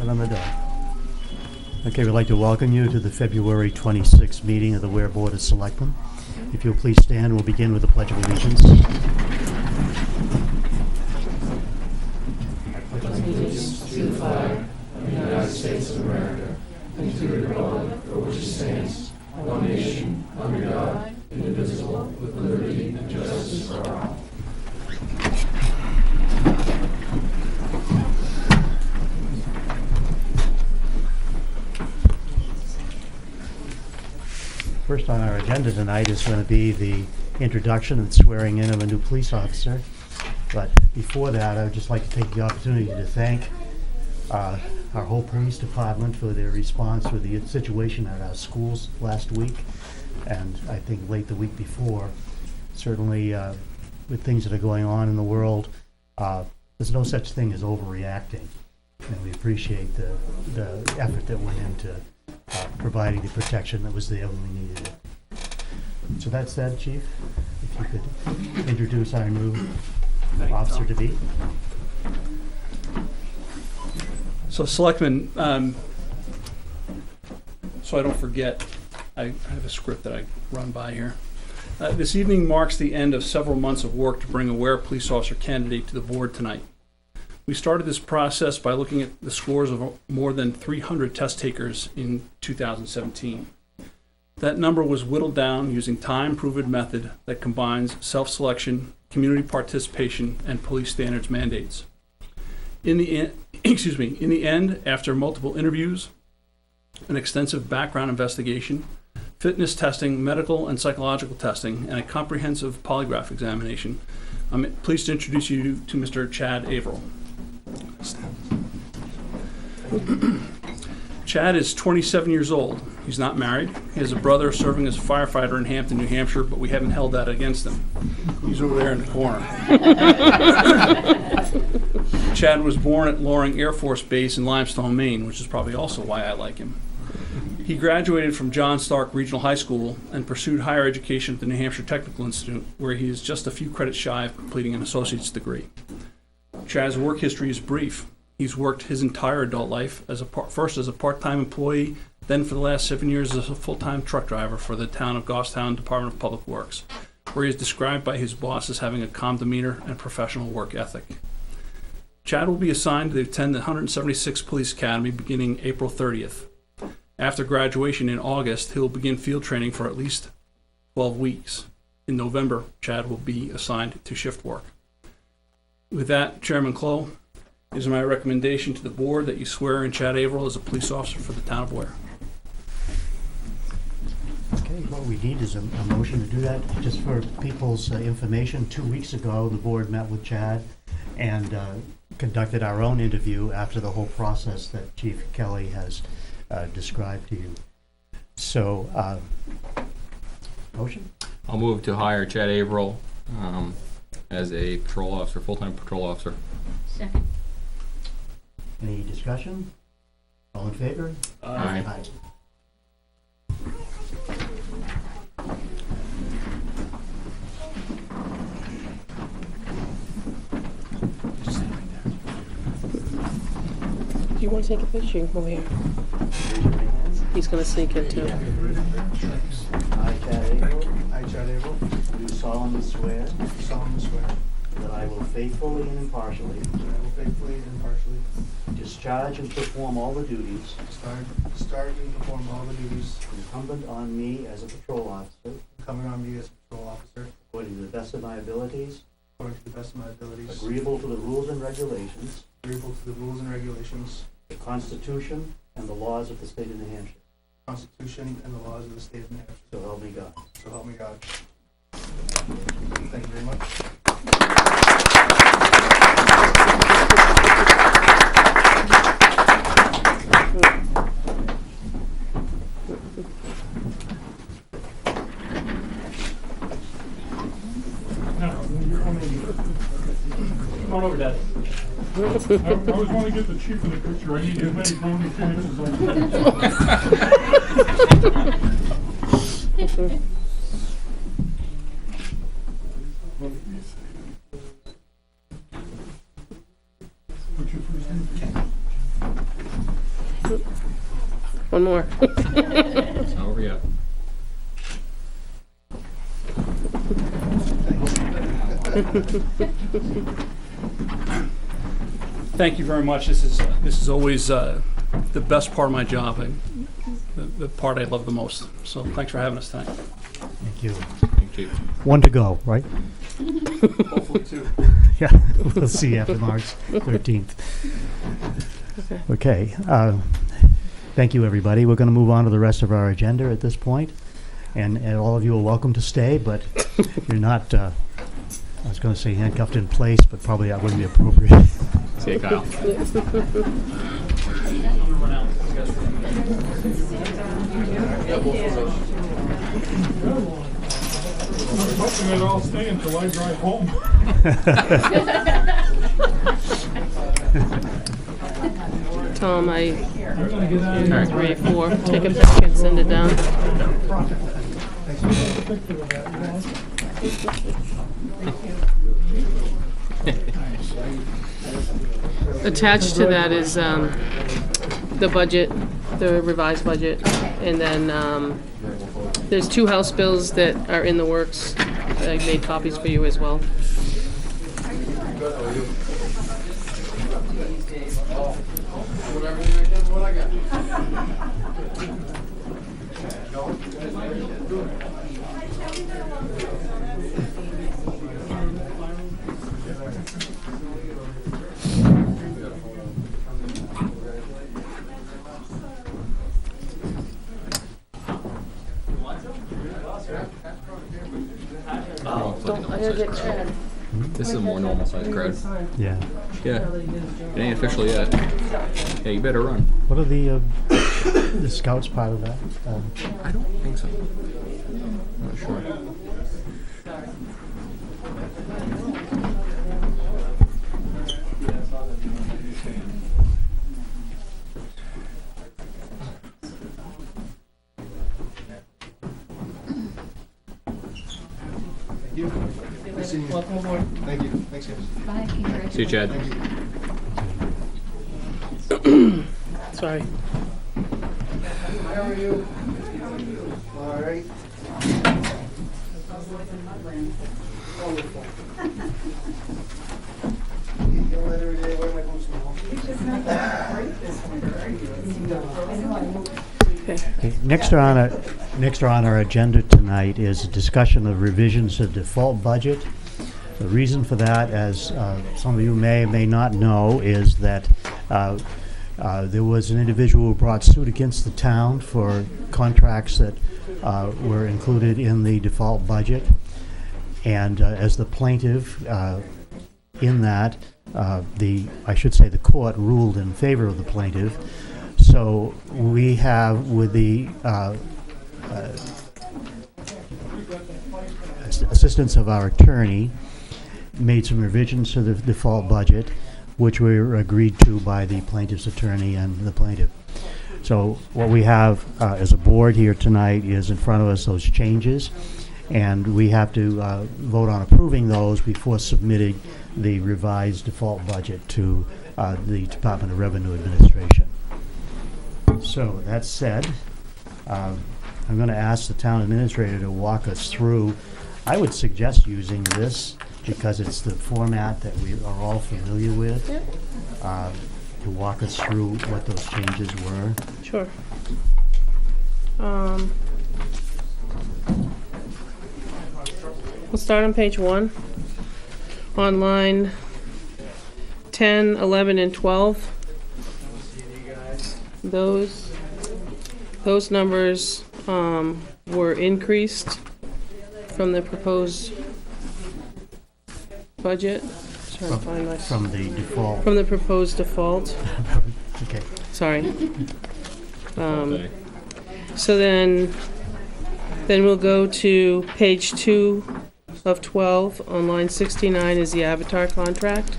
knocking on the door. Okay, we'd like to welcome you to the February 26th meeting of the Weare Board of Selectmen. If you'll please stand, we'll begin with the Pledge of Allegiance. Allegiance to the flag of the United States of America and to the republic for which it stands, one nation, under God, indivisible, with liberty and justice for all. First on our agenda tonight is going to be the introduction and swearing in of a new police officer. But before that, I would just like to take the opportunity to thank our whole police department for their response to the situation at our schools last week, and I think late the week before. Certainly, with things that are going on in the world, there's no such thing as overreacting, and we appreciate the effort that went into providing the protection that was there when we needed it. So that said, Chief, if you could introduce our new officer to be. So, Selectmen, so I don't forget, I have a script that I run by here. This evening marks the end of several months of work to bring a Weare police officer candidate to the board tonight. We started this process by looking at the scores of more than 300 test takers in 2017. That number was whittled down using time-proven method that combines self-selection, community participation, and police standards mandates. In the end, after multiple interviews, an extensive background investigation, fitness testing, medical and psychological testing, and a comprehensive polygraph examination, I'm pleased to introduce you to Mr. Chad Averill. Chad is 27 years old. He's not married. He has a brother serving as a firefighter in Hampton, New Hampshire, but we haven't held that against him. He's over there in the corner. Chad was born at Loring Air Force Base in Limestone, Maine, which is probably also why I like him. He graduated from John Stark Regional High School and pursued higher education at the New Hampshire Technical Institute, where he is just a few credits shy of completing an associate's degree. Chad's work history is brief. He's worked his entire adult life first as a part-time employee, then for the last 7 years as a full-time truck driver for the town of Goffstown Department of Public Works, where he is described by his boss as having a calm demeanor and professional work ethic. Chad will be assigned to attend the 176th Police Academy beginning April 30th. After graduation in August, he'll begin field training for at least 12 weeks. In November, Chad will be assigned to shift work. With that, Chairman Clow, it is my recommendation to the board that you swear in Chad Averill as a police officer for the town of Weare. Okay, what we need is a motion to do that. Just for people's information, 2 weeks ago, the board met with Chad and conducted our own interview after the whole process that Chief Kelly has described to you. So, motion? I'll move to hire Chad Averill as a patrol officer, full-time patrol officer. Second. Any discussion? All in favor? Aye. Aye. Do you want to take a picture? You can come over here. He's going to sneak in too. I, Chad Averill, I, Chad Averill, do solemnly swear swear that I will faithfully and impartially that I will faithfully and impartially discharge and perform all the duties start and perform all the duties incumbent on me as a patrol officer incumbent on me as a patrol officer according to the best of my abilities, according to the best of my abilities, agreeable to the rules and regulations, agreeable to the rules and regulations, the Constitution and the laws of the state of New Hampshire. the Constitution, and the laws of the state of New Hampshire. So help me God. So help me God. Thank you very much. Come on over, Dad. I always want to get the chief in the picture. I need as many brownie points as I can. What's your first name? One more. It's not over yet. Thank you very much. This is always the best part of my job, and the part I love the most. So thanks for having us tonight. Thank you. Thank you. One to go, right? Hopefully too. Yeah, we'll see you after March 13th. Okay. Thank you, everybody. We're going to move on to the rest of our agenda at this point. And all of you are welcome to stay, but you're not, I was going to say handcuffed in place, but probably that wouldn't be appropriate. See you, Kyle. I'm hoping they'll all stay until I drive home. Tom, I I'm gonna get out of here. 3, 4. Take it back and send it down. Attached to that is the budget, the revised budget, and then there's 2 House bills that are in the works. I made copies for you as well. I gotta get Chad. This is a more normal size crowd. Yeah. Yeah. It ain't official yet. Yeah, you better run. What are the scouts part of that? I don't think so. I'm not sure. Welcome aboard. Thank you. Thanks, guys. Bye, congratulations. See you, Chad. Sorry. How are you? All right. You let every day wear my boots Okay. Okay, next on our agenda tonight is a discussion of revisions to default budget. The reason for that, as some of you may or may not know, is that there was an individual who brought suit against the town for contracts that were included in the default budget. And as the plaintiff in that, I should say the court ruled in favor of the plaintiff. So we have, with the assistance of our attorney, made some revisions to the default budget, which were agreed to by the plaintiff's attorney and the plaintiff. So what we have as a board here tonight is in front of us those changes, and we have to vote on approving those before submitting the revised default budget to the Department of Revenue Administration. So that said, I'm going to ask the town administrator to walk us through. I would suggest using this because it's the format that we are all familiar with, to walk us through what those changes were. Sure. We'll start on page 1. On line 10, 11, and 12. Those numbers were increased from the proposed budget. Trying to find my From the default. from the proposed default. Okay. Sorry. Okay. So then we'll go to page 2 of 12. On line 69 is the Avatar contract.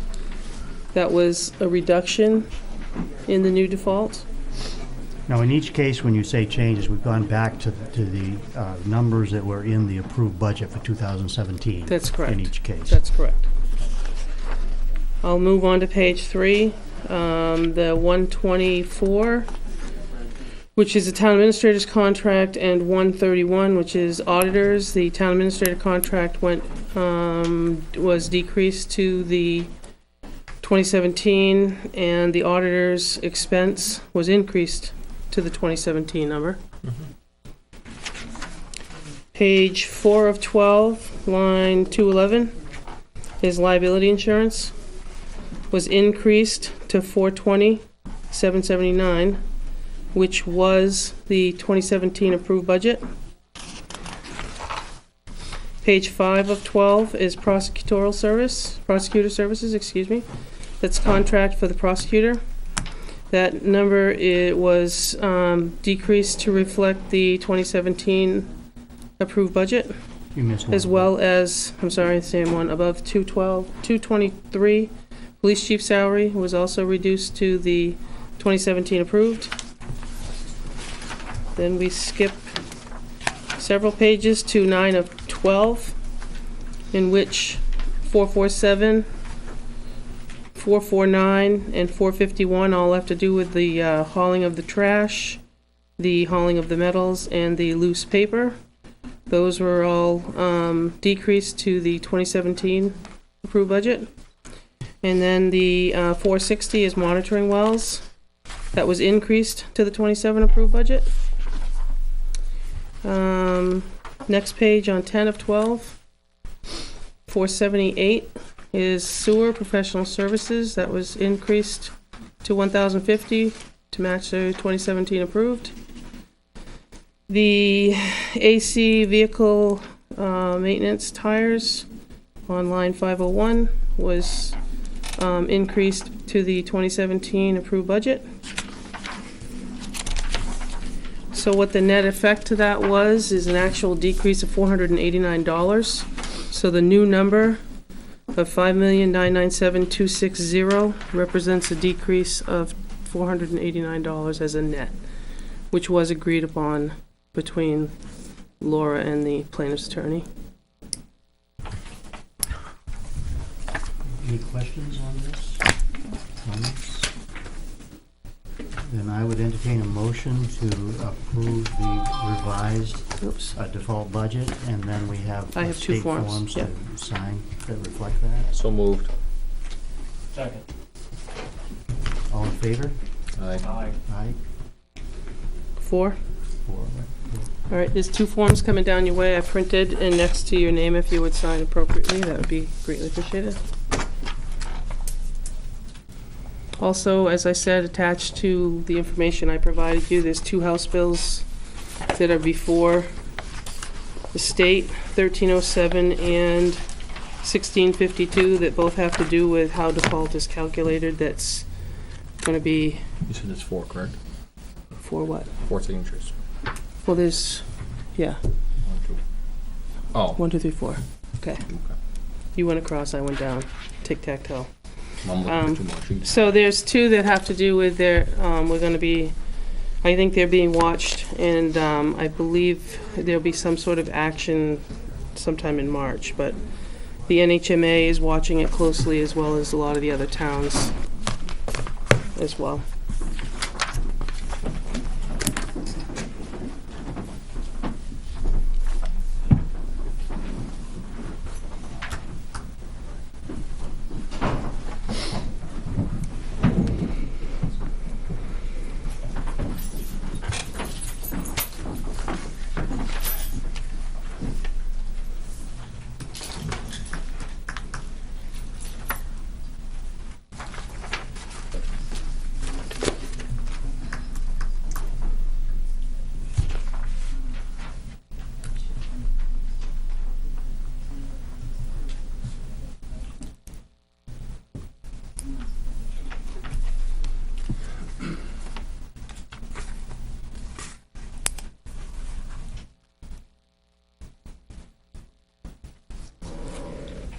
That was a reduction in the new default. Now, in each case, when you say changes, we've gone back to the numbers that were in the approved budget for 2017. That's correct. In each case. That's correct. I'll move on to page 3. The 124 which is the town administrator's contract, and 131, which is auditors. The town administrator contract was decreased to the 2017, and the auditor's expense was increased to the 2017 number. Page 4 of 12, line 211, is liability insurance. Was increased to 420,779, which was the 2017 approved budget. Page 5 of 12 is prosecutor services, excuse me. That's contract for the prosecutor. That number, it was decreased to reflect the 2017 approved budget, You missed one. as well as, I'm sorry, same one, above 223. Police chief salary was also reduced to the 2017 approved. Then we skip several pages to 9 of 12, in which 447, 449, and 451 all have to do with the hauling of the trash, the hauling of the metals, and the loose paper. Those were all decreased to the 2017 approved budget. And then the 460 is monitoring wells. That was increased to the 27 approved budget. Next page on 10 of 12. 478 is sewer professional services. That was increased to 1,050 to match the 2017 approved. The AC vehicle maintenance tires on line 501 was increased to the 2017 approved budget. So what the net effect to that was is an actual decrease of $489. So the new number of $5,997,260 represents a decrease of $489 as a net, which was agreed upon between Laura and the plaintiff's attorney. Any questions on this? Comments? Then I would entertain a motion to approve the revised default budget, and then we have I have two state forms, to yep. sign that reflect that. So moved. Second. All in favor? Aye. Aye. 4. 4. All right, there's 2 forms coming down your way. I printed, and next to your name, if you would sign appropriately, that would be greatly appreciated. Also, as I said, attached to the information I provided you, there's 2 House bills that are before the state, 1307 and 1652, that both have to do with how default is calculated. That's going to be You said it's 4, correct? for what? 4 signatures. Well, there's, yeah, 1, 2. Oh. 1, 2, 3, 4. Okay. You went across, I went down. Tic-tac-toe. I'm looking at 2 more sheets. So there's 2 that have to do with their, we're gonna be, I think they're being watched, and I believe there'll be some sort of action sometime in March, but the NHMA is watching it closely, as well as a lot of the other towns as well.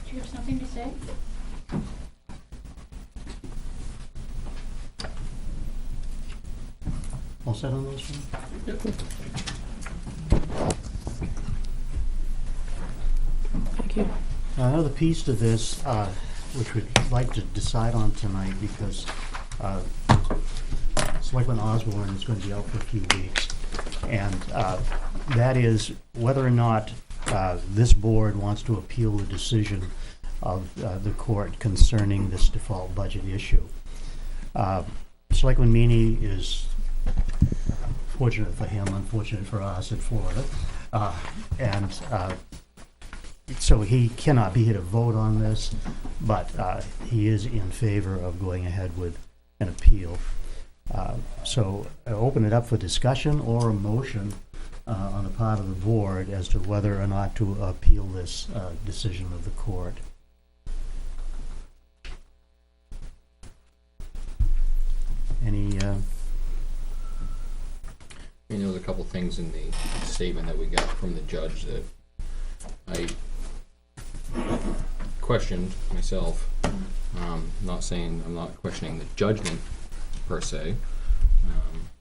Do you have something to say? All set on those ones? Thank you. Another piece to this, which we'd like to decide on tonight, because Selectman Osborne is going to be out for a few weeks. And that is whether or not this board wants to appeal the decision of the court concerning this default budget issue. Selectman Meany is, fortunate for him, unfortunate for us in Florida. So he cannot be here to vote on this, but he is in favor of going ahead with an appeal. So I open it up for discussion or a motion on the part of the board as to whether or not to appeal this decision of the court. Any, There was a couple things in the statement that we got from the judge that I questioned myself. Not saying I'm not questioning the judgment per se,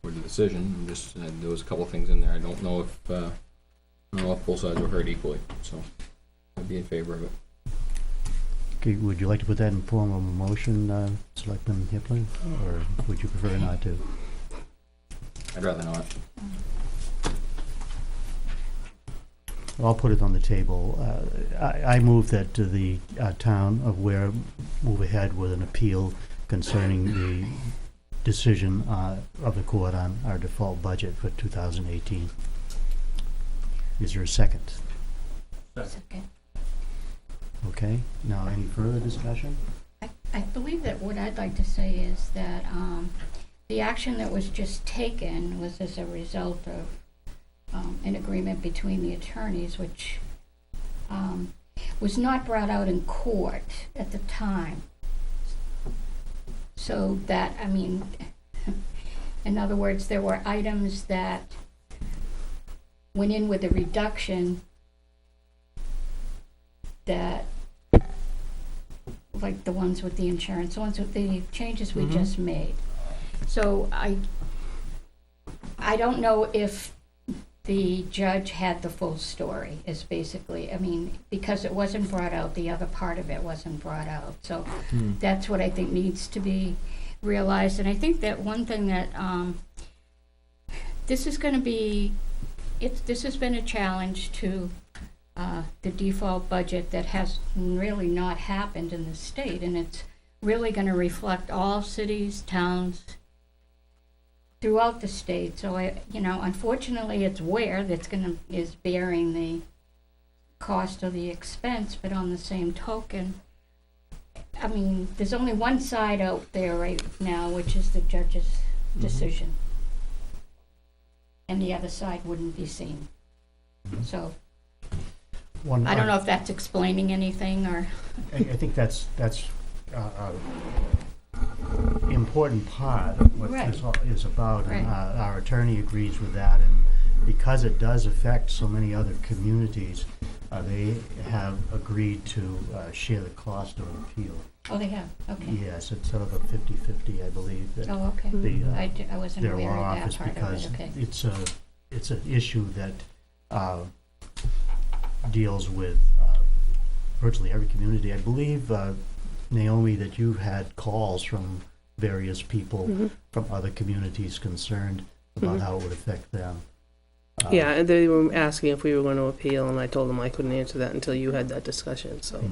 or the decision. I'm just there was a couple things in there. I don't know if both sides were heard equally. So I'd be in favor of it. okay, would you like to put that in form of a motion, Selectman Hipley, or would you prefer not to? I'd rather not. I'll put it on the table. I move that the town of Weare move ahead with an appeal concerning the decision of the court on our default budget for 2018. Is there a second? Second. Okay, now any further discussion? I believe that what I'd like to say is that the action that was just taken was as a result of an agreement between the attorneys, which was not brought out in court at the time. So that, I mean, in other words, there were items that went in with a reduction that, like the ones with the insurance, the ones with the changes we just made. So I don't know if the judge had the full story, is basically, I mean, because it wasn't brought out, the other part of it wasn't brought out. So that's what I think needs to be realized. And I think that one thing that this is going to be, this has been a challenge to the default budget that has really not happened in the state, and it's really going to reflect all cities, towns throughout the state. So unfortunately, it's Weare that's is bearing the cost of the expense. But on the same token, I mean, there's only one side out there right now, which is the judge's decision, and the other side wouldn't be seen. So I don't know if that's explaining anything, or I think that's important part of what Right. this all is about, and Right. Our attorney agrees with that, and because it does affect so many other communities, they have agreed to share the cost of appeal. oh, they have, okay. Yes, it's sort of a 50-50, I believe, that Oh, okay. the I wasn't their aware law of that office, part of because it. Okay. it's an issue that deals with virtually every community. I believe, Naomi, that you've had calls from various people from other communities concerned about how it would affect them. Yeah, and they were asking if we were going to appeal, and I told them I couldn't answer that until you had that discussion, so.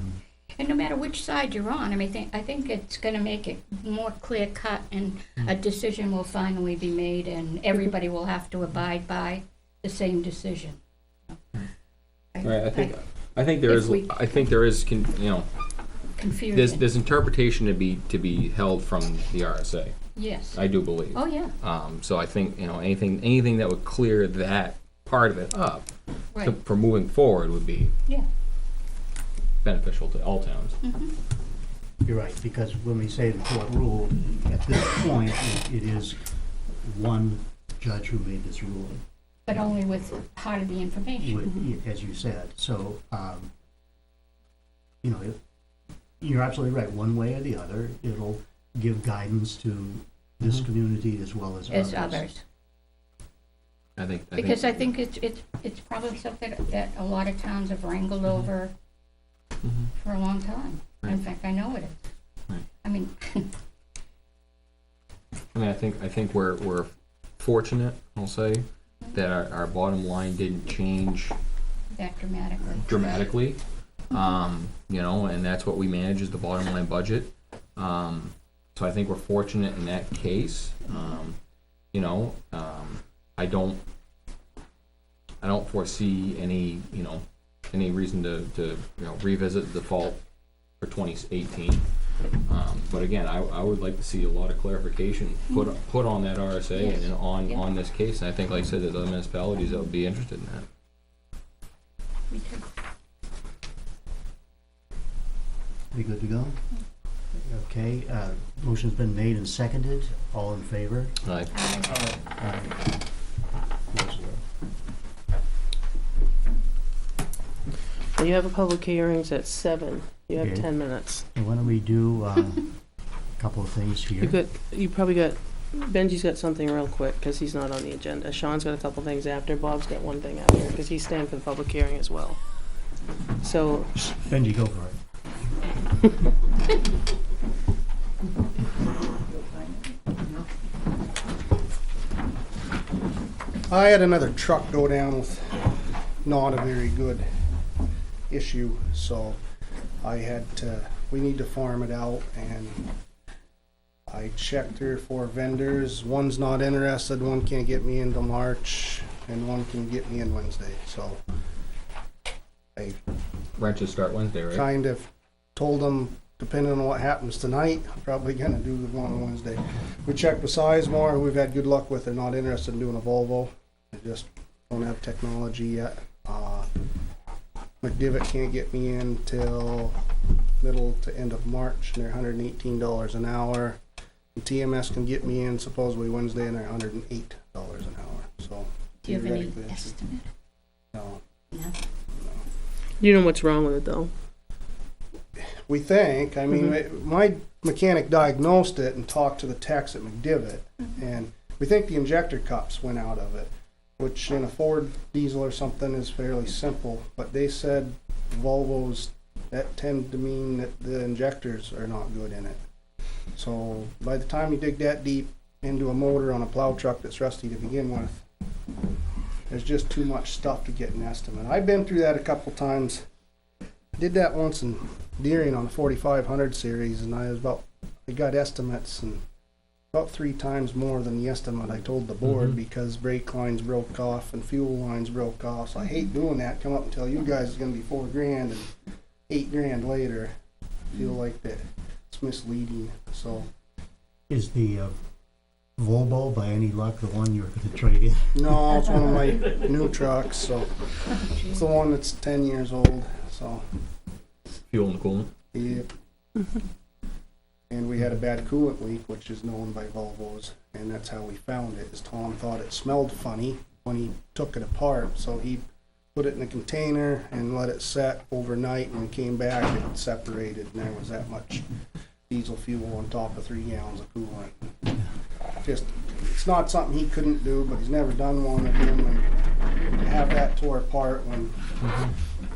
And no matter which side you're on, I mean, I think it's going to make it more clear cut, and a decision will finally be made, and everybody will have to abide by the same decision. Right. I think there is Confusion. there's interpretation to be held from the RSA. Yes. I do believe. Oh, yeah. So I think anything that would clear that part of it up Right. for moving forward would be Yeah. beneficial to all towns. You're right, because when we say the court ruled, at this point, it is one judge who made this ruling. But only with part of the information. As you said. So, you're absolutely right. One way or the other, it'll give guidance to this community as well as others. As others. I think it's probably something that a lot of towns have wrangled over for a long time. In fact, I know it is. Right. I mean, I mean, I think we're fortunate, I'll say, that our bottom line didn't change That dramatically. You know, and that's what we manage is the bottom line budget. So I think we're fortunate in that case. You know, I don't foresee any reason to revisit the default for 2018. But again, I would like to see a lot of clarification put on that RSA Yes. and on Yeah. this case. And I think, like I said, there's other municipalities that would be interested in that. Me too. We good to go? Okay, motion's been made and seconded. All in favor? Aye. Aye. 4-0. You have a public hearings at 7. You have Okay. 10 minutes. And why don't we do a couple of things here? You probably got, Benji's got something real quick, because he's not on the agenda. Sean's got a couple things after, Bob's got one thing after, because he's staying for the public hearing as well. So, Benji, go for it. I had another truck go down with not a very good issue, so we need to farm it out, and I checked 3 or 4 vendors. One's not interested, one can't get me into March, and one can get me in Wednesday, so I Wrenches start Wednesday, right? kind of told them, depending on what happens tonight, I'm probably gonna do the one on Wednesday. We checked with Sizemore, we've had good luck with, they're not interested in doing a Volvo. They just don't have technology yet. McDivitt can't get me in till middle to end of March, and they're $118 an hour. And TMS can get me in supposedly Wednesday, and they're $108 an hour, so. Do you have any theoretically, I should- estimate? No. No. you know what's wrong with it, though. We think, I mean, my mechanic diagnosed it and talked to the techs at McDivitt, and we think the injector cups went out of it, which in a Ford diesel or something is fairly simple, but they said Volvos, that tend to mean that the injectors are not good in it. So by the time you dig that deep into a motor on a plow truck that's rusty to begin with, there's just too much stuff to get an estimate. I've been through that a couple times. I did that once in Deering on the 4500 series, and I got estimates, and about 3 times more than the estimate I told the board, because brake lines broke off and fuel lines broke off. So I hate doing that. Come up and tell you guys it's gonna be $4 grand, and $8 grand later. Feel like that it's misleading. So Is the Volvo, by any luck, the one you're going to trade in? no, it's one of my new trucks. So it's the one that's 10 years old. So Fuel and coolant. yep. And we had a bad coolant leak, which is known by Volvos, and that's how we found it. Is Tom thought it smelled funny when he took it apart, so he put it in a container and let it set overnight. And when he came back, it separated, and there was that much diesel fuel on top of 3 gallons of coolant. Just, it's not something he couldn't do, but he's never done one of them, and to have that tore apart when.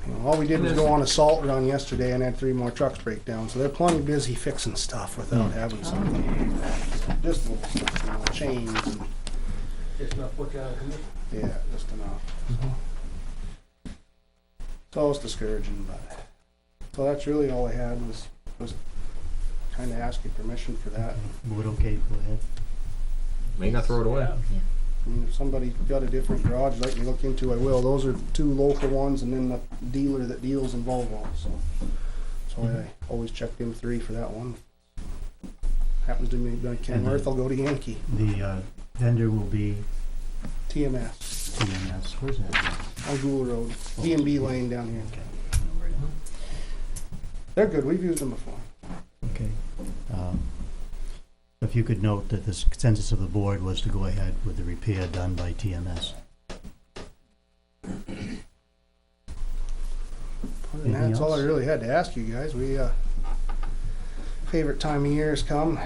You know, all we did was go on a salt run yesterday and had 3 more trucks break down, so they're plenty busy fixing stuff without having something. Just little stuff, you know, chains and. Just enough work out of it. Yeah, just enough. So it's discouraging, but, so that's really all I had was kind of ask your permission for that. Would okay, go ahead. May not throw it away. I mean, if somebody got a different garage you'd like me to look into, I will. Those are 2 local ones, and then the dealer that deals in Volvo, so. So I always check them 3 for that one. Happens to be like Kenworth, I'll go to Yankee. The vendor will be TMS, TMS. Where's that? on Gould Road, B&B Lane down here. They're good, we've used them before. Okay. If you could note that the consensus of the board was to go ahead with the repair done by TMS. And that's all I really had to ask you guys. We, favorite time of year has come,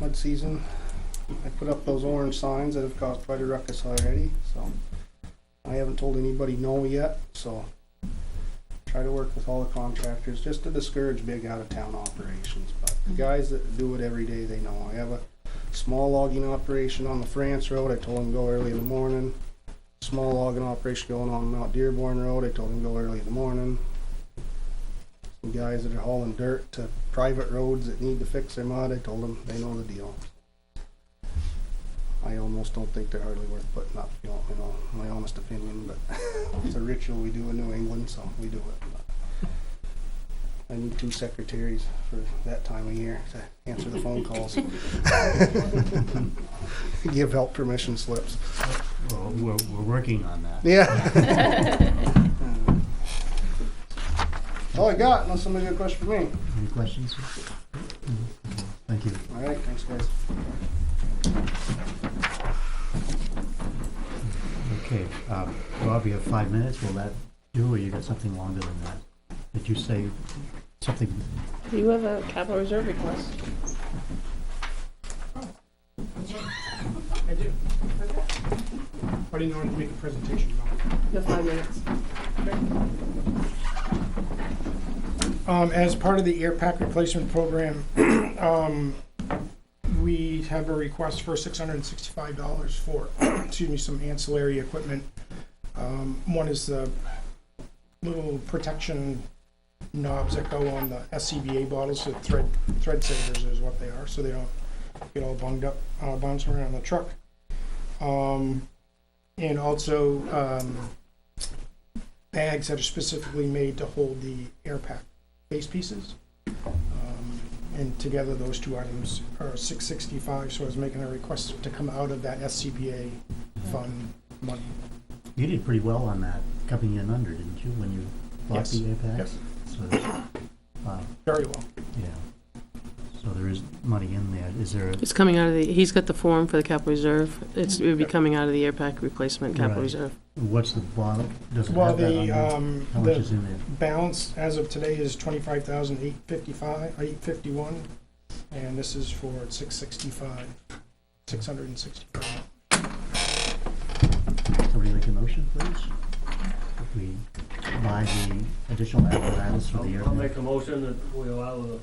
mud season. I put up those orange signs that have caused quite a ruckus already, so I haven't told anybody no yet, so try to work with all the contractors just to discourage big out-of-town operations. But the guys that do it every day, they know. I have a Small logging operation on the France Road, I told him go early in the morning. Small logging operation going on Mount Dearborn Road, I told him go early in the morning. Some guys that are hauling dirt to private roads that need to fix their mud, I told them they know the deal. I almost don't think they're hardly worth putting up, you know, my honest opinion, but it's a ritual we do in New England, so we do it. But I need 2 secretaries for that time of year to answer the phone calls. Give help permission slips. Well, we're working on that. Yeah. All I got, unless somebody got a question for me. Any questions? Thank you. All right, thanks guys. Okay, Rob, you have 5 minutes. Will that do, or you got something longer than that? Did you say something? You have a capital reserve request. I do. I didn't know I had to make a presentation about You have 5 minutes. it. As part of the air pack replacement program, we have a request for $665 for, excuse me, some ancillary equipment. One is the little protection knobs that go on the SCBA bottles, so thread savers is what they are, so they don't get all bunged up, bouncing around the truck. And also bags that are specifically made to hold the air pack base pieces. And together those 2 items are $665, so I was making a request to come out of that SCBA fund money. You did pretty well on that, coming in under, didn't you, when you bought Yes. the air Yes. packs? So, Very well. yeah. So there is money in there. Is there a? It's coming out of the, he's got the form for the capital reserve. It would be coming out of the air pack replacement capital Right. reserve. What's the bottom? Does it Well, have that on the, there? How much is the in there? balance as of today is $25,851, and this is for $665. Somebody make a motion, please? If we buy the additional apparatus for the air I'll pack. make a motion that we allow the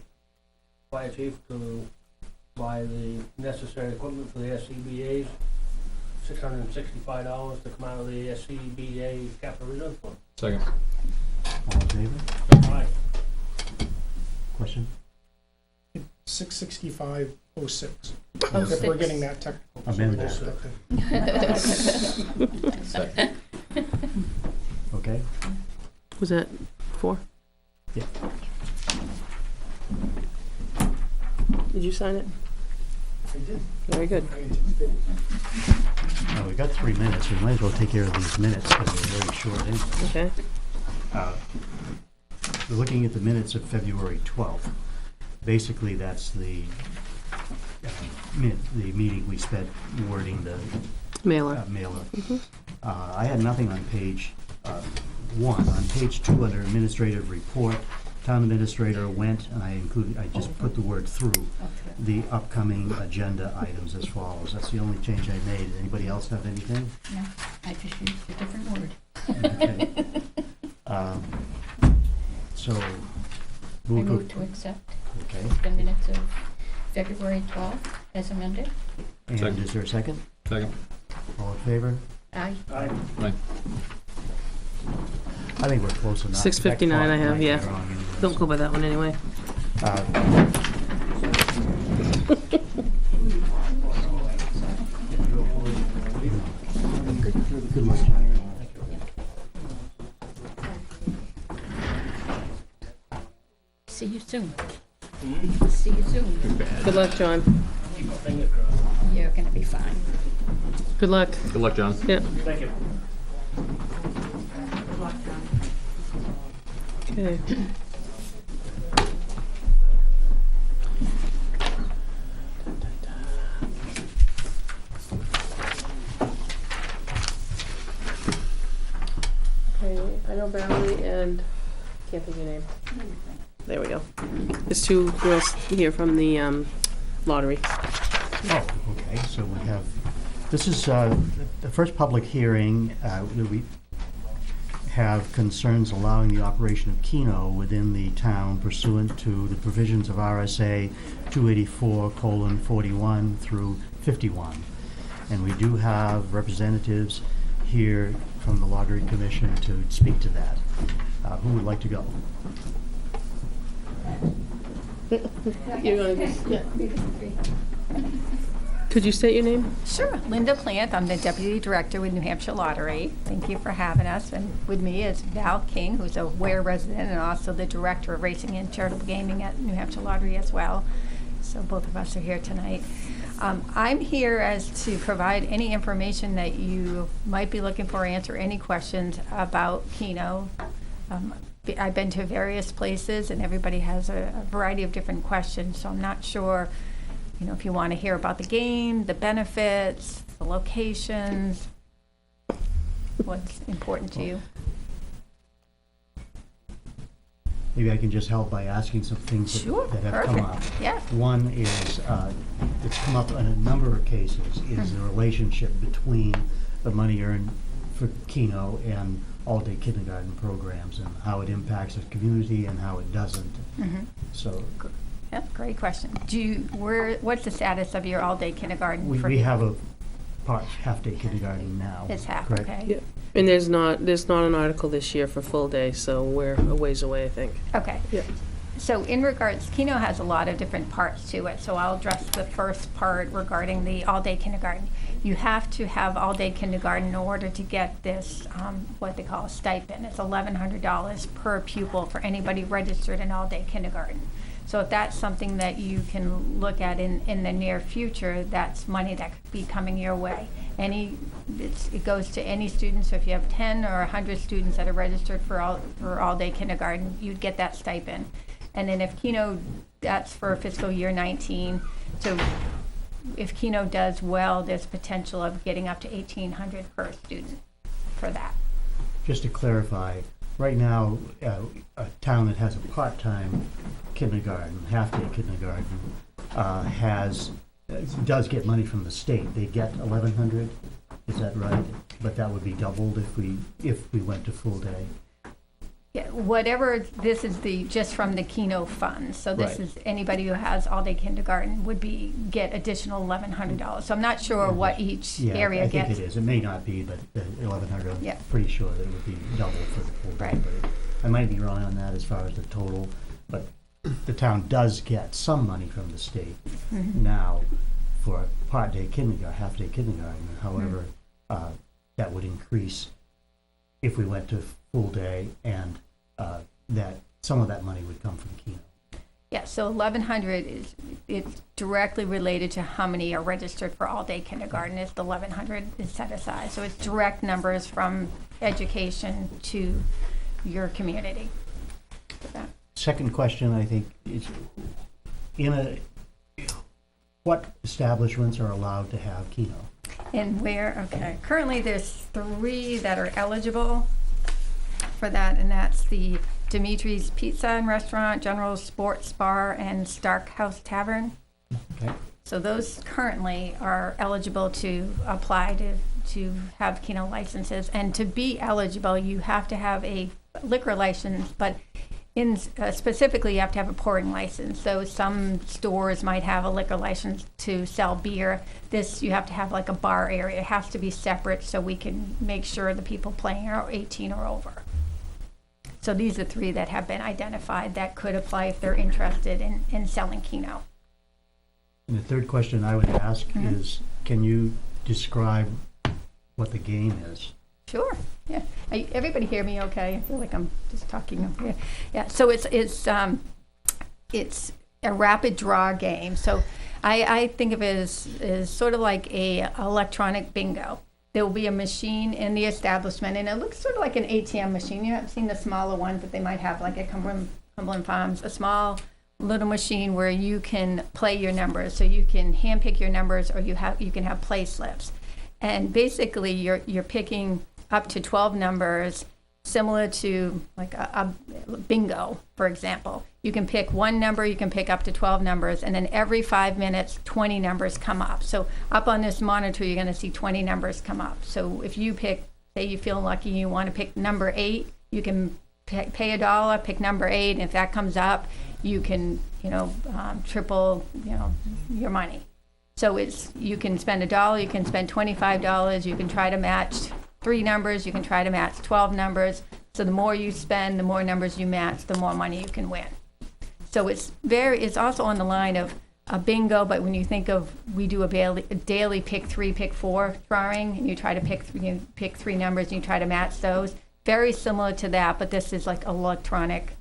fire chief to buy the necessary equipment for the SCBA's, $665 to come out of the SCBA capital reserve fund. Second. All in favor? Aye. Question? 665.06. Oh, If we're 06. getting that technical. Amend So that. Second. Okay? Was that 4? Yeah. Did you sign it? I did. Very good. I anticipated. Now, we got 3 minutes. We might as well take care of these minutes because they're very short. Okay. We're looking at the minutes of February 12th. Basically, that's the meeting we spent wording the Mailer. mailer. Mhm. I had nothing on page 1. On page 2, under administrative report, town administrator went, and I just put the word through the upcoming agenda items as follows. That's the only change I made. Anybody else have anything? No, I just used a different word. Okay. So, I move to accept okay. the minutes of February 12th as amended. And Second. is there a second? Second. All in favor? Aye. Aye. Aye. I think we're close enough. 6:59 I have, That clock might be yeah. wrong anyways. Don't go by that one anyway. Good luck, John. See you soon. See you soon. Good luck, John. Keep my fingers crossed. You're gonna be fine. Good luck. Good luck, John. Yeah. Thank you. Okay. Okay, I know Valerie and, can't think of your name. There we go. There's 2 girls here from the lottery. Oh, okay, so we have, this is the first public hearing that we have concerns allowing the operation of Keno within the town pursuant to the provisions of RSA 284:41 through 51. And we do have representatives here from the Lottery Commission to speak to that. Who would like to go? You're gonna just, yeah. Could you state your name? Sure. Linda Plant. I'm the Deputy Director with New Hampshire Lottery. Thank you for having us. And with me is Val King, who's a Weare resident and also the Director of Racing and Charitable Gaming at New Hampshire Lottery as well. So both of us are here tonight. I'm here as to provide any information that you might be looking for, answer any questions about Keno. I've been to various places and everybody has a variety of different questions, so I'm not sure if you want to hear about the game, the benefits, the locations, what's important to you. Maybe I can just help by asking some things Sure, that have come up. perfect. Yeah. One is, it's come up in a number of cases, is the relationship between the money earned for Keno and all-day kindergarten programs and how it impacts the community and how it doesn't. So Yeah, great question. What's the status of your all-day kindergarten? we have a half-day kindergarten now. It's half, correct? okay. Yeah. And there's not an article this year for full day, so we're a ways away, I think. Okay. Yeah. So in regards, Keno has a lot of different parts to it, so I'll address the first part regarding the all-day kindergarten. You have to have all-day kindergarten in order to get this, what they call a stipend. It's $1,100 per pupil for anybody registered in all-day kindergarten. So if that's something that you can look at in the near future, that's money that could be coming your way. It goes to any student, so if you have 10 or 100 students that are registered for all-day kindergarten, you'd get that stipend. And then if Keno, that's for fiscal year 19, so if Keno does well, there's potential of getting up to $1,800 per student for that. Just to clarify, right now, a town that has a part-time kindergarten, half-day kindergarten, does get money from the state. They get $1,100, is that right? But that would be doubled if we went to full day. Yeah, this is just from the Keno fund. So this Right. is anybody who has all-day kindergarten would get additional $1,100. So I'm not sure what each area I gets. think it is. It may not be, but the $1,100, Yeah. I'm pretty sure that it would be double for the full day. Right. But I might be wrong on that as far as the total, but the town does get some money from the state now for part-day kindergarten, half-day kindergarten. However, that would increase if we went to full day, and that some of that money would come from Keno. Yeah, so $1,100 it's directly related to how many are registered for all-day kindergarten. Is the $1,100 is set aside. So it's direct numbers from education to your community. Second question, I think, is what establishments are allowed to have Keno? And where? Okay. Currently, there's 3 that are eligible for that, and that's the Dimitri's Pizza and Restaurant, General Sports Bar, and Stark House Tavern. Okay. So those currently are eligible to apply to have Keno licenses. And to be eligible, you have to have a liquor license, but specifically you have to have a pouring license. So some stores might have a liquor license to sell beer. You have to have like a bar area. It has to be separate so we can make sure the people playing are 18 or over. So these are 3 that have been identified that could apply if they're interested in selling Keno. And the third question I would ask is, can you describe what the game is? Sure. Yeah. Everybody hear me okay? I feel like I'm just talking over here. Yeah. So it's a rapid draw game. So I think of it as sort of like a electronic bingo. There will be a machine in the establishment, and it looks sort of like an ATM machine. You haven't seen the smaller ones that they might have, like at Cumberland Farms, a small little machine where you can play your numbers. So you can handpick your numbers, or you can have play slips. And basically, you're picking up to 12 numbers, similar to like a bingo, for example. You can pick one number, you can pick up to 12 numbers, and then every 5 minutes, 20 numbers come up. So up on this monitor, you're going to see 20 numbers come up. So if you pick say you feel lucky, you want to pick number 8, you can pay $1, pick number 8, and if that comes up, you can, triple, your money. So you can spend $1, you can spend $25, you can try to match 3 numbers, you can try to match 12 numbers. So the more you spend, the more numbers you match, the more money you can win. So it's also on the line of a bingo, but when you think of, we do a daily pick 3, pick 4 drawing, and you try to pick 3 numbers and you try to match those. Very similar to that, but this is like electronic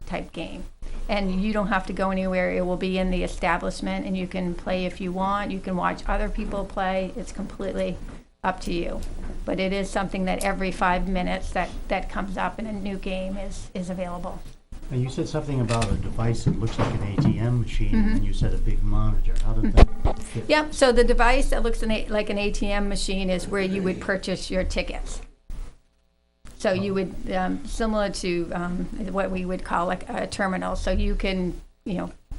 type game. And you don't have to go anywhere. It will be in the establishment, and you can play if you want. You can watch other people play. It's completely up to you. But it is something that every 5 minutes that comes up in a new game is available. And you said something about a device that looks like an ATM machine, and you said a big monitor. How did that fit? Yep, so the device that looks like an ATM machine is where you would purchase your tickets. So you would, similar to what we would call like a terminal. So you can,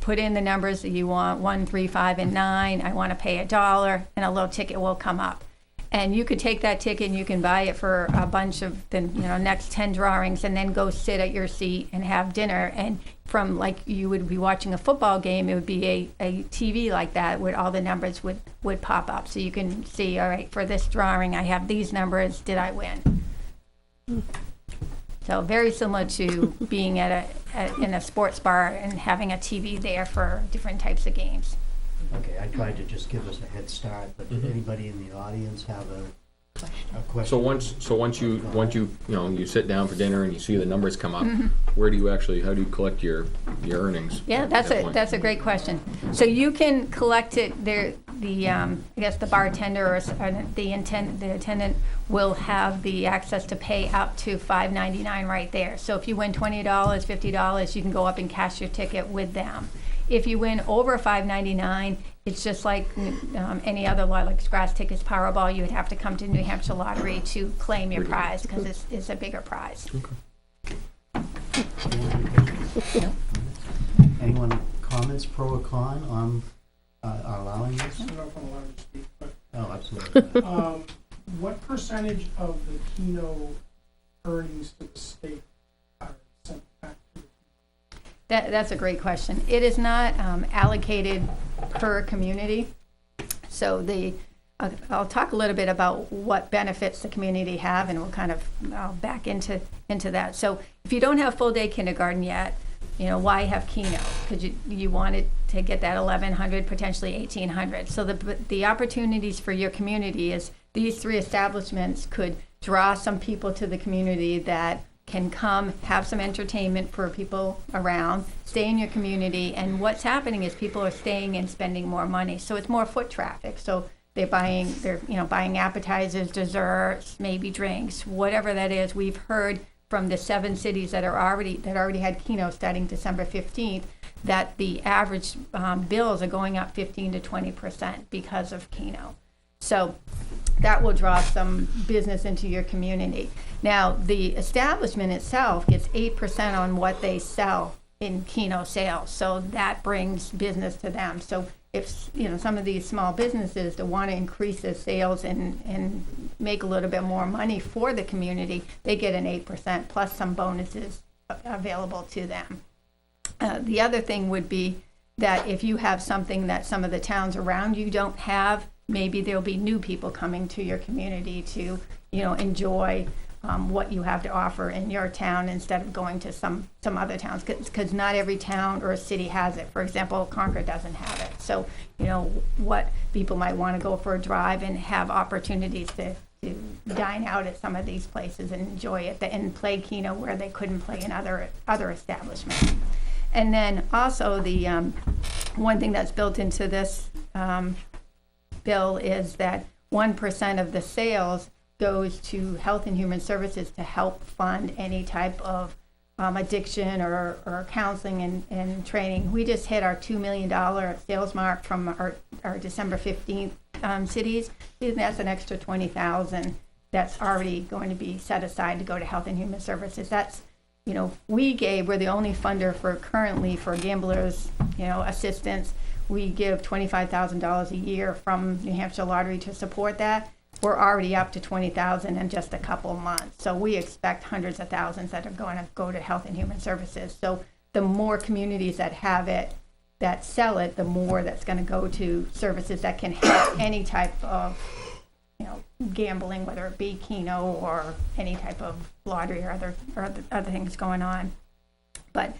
put in the numbers that you want, 1, 3, 5, and 9. I want to pay $1, and a little ticket will come up. And you could take that ticket and you can buy it for a bunch of the next 10 drawings, and then go sit at your seat and have dinner. And from like you would be watching a football game, it would be a TV like that where all the numbers would pop up. So you can see, all right, for this drawing, I have these numbers. Did I win? So very similar to being in a sports bar and having a TV there for different types of games. Okay, I tried to just give us a head start, but did anybody in the audience have a question? So once you sit down for dinner and you see the numbers come up, how do you collect your earnings? Yeah, that's a great question. So you can collect it there. The bartender or the attendant will have the access to pay up to $5.99 right there. So if you win $20, $50, you can go up and cash your ticket with them. If you win over $5.99, it's just like any other lot, like scratch tickets, Powerball. You would have to come to New Hampshire Lottery to claim your prize because it's a bigger prize. Anyone comments pro or con on allowing this? I don't know if I'm allowed to speak, but Oh, absolutely. what percentage of the Keno earnings to the state are sent back to the That's a great question. It is not allocated per community. So I'll talk a little bit about what benefits the community have, and we'll kind of back into that. So if you don't have full day kindergarten yet, why have Keno? Because you wanted to get that 1,100, potentially 1,800. So the opportunities for your community is these 3 establishments could draw some people to the community that can come, have some entertainment for people around, stay in your community, and what's happening is people are staying and spending more money. So it's more foot traffic. So they're buying appetizers, desserts, maybe drinks, whatever that is. We've heard from the 7 cities that already had Keno starting December 15th that the average bills are going up 15 to 20% because of Keno. So that will draw some business into your community. Now, the establishment itself gets 8% on what they sell in Keno sales, so that brings business to them. So if some of these small businesses that want to increase their sales and make a little bit more money for the community, they get an 8% plus some bonuses available to them. The other thing would be that if you have something that some of the towns around you don't have, maybe there'll be new people coming to your community to, enjoy what you have to offer in your town instead of going to some other towns, because not every town or city has it. For example, Concord doesn't have it. So, what people might want to go for a drive and have opportunities to dine out at some of these places and enjoy it and play Keno where they couldn't play in other establishments. And then also the one thing that's built into this bill is that 1% of the sales goes to Health and Human Services to help fund any type of addiction or counseling and training. We just hit our $2 million sales mark from our December 15th cities. And that's an extra $20,000 that's already going to be set aside to go to Health and Human Services. That's, we're the only funder currently for gamblers, assistance. We give $25,000 a year from New Hampshire Lottery to support that. we're already up to 20,000 in just a couple of months. So we expect hundreds of thousands that are going to go to Health and Human Services. So the more communities that have it, that sell it, the more that's going to go to services that can help any type of, gambling, whether it be Keno or any type of lottery or other things going on. But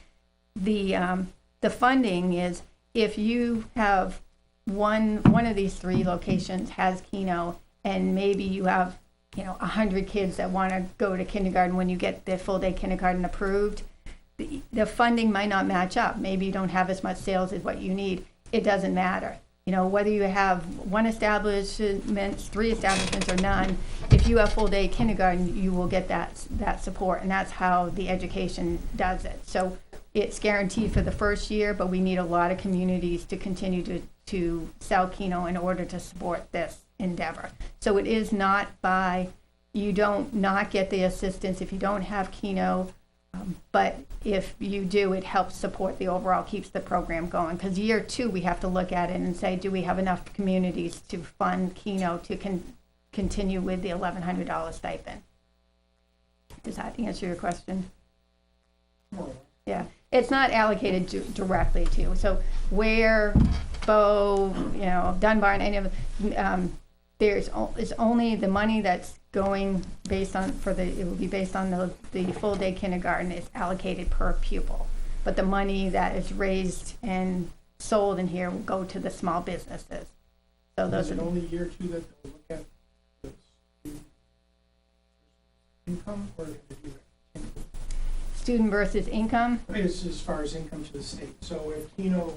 the funding is, if you have one of these 3 locations has Keno, and maybe you have 100 kids that want to go to kindergarten when you get the full day kindergarten approved, the funding might not match up. Maybe you don't have as much sales as what you need. It doesn't matter. Whether you have 1 establishment, 3 establishments, or none, if you have full day kindergarten, you will get that support, and that's how the education does it. So it's guaranteed for the first year, but we need a lot of communities to continue to sell Keno in order to support this endeavor. So it is not you don't not get the assistance if you don't have Keno. But if you do, it helps support the overall, keeps the program going. Because year 2, we have to look at it and say, do we have enough communities to fund Keno to continue with the $1,100 stipend? Does that answer your question? Yeah, it's not allocated directly to you. So Weare, Bow, Dunbar, and any of it's only the money that's going based on it will be based on the full day kindergarten is allocated per pupil, but the money that is raised and sold in here will go to the small businesses. So those are only year 2 that they'll look at the student income, or student versus income. I mean, it's as far as income to the state. So if Keno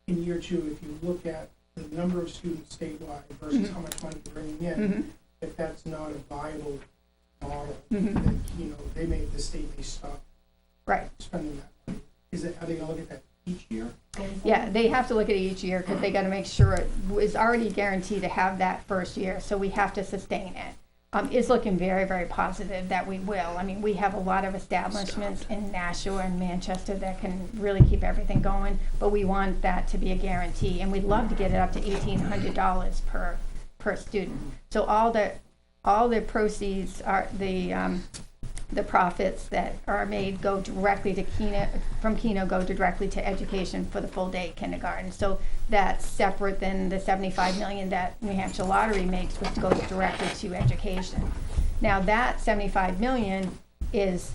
in year 2, if you look at the number of students statewide versus how much money they're bringing in, if that's not a viable model, then the state may stop spending that money. Are they going to look at that each year? Yeah, they have to look at it each year because they got to make sure it is already guaranteed to have that first year. So we have to sustain it. It's looking very, very positive that we will. I mean, we have a lot of establishments in Nashua and Manchester that can really keep everything going, but we want that to be a guarantee, and we'd love to get it up to $1,800 per student. So all the proceeds are the profits that are made go directly to Keno go directly to education for the full day kindergarten. So that's separate than the $75 million that New Hampshire Lottery makes, which goes directly to education. Now that $75 million is,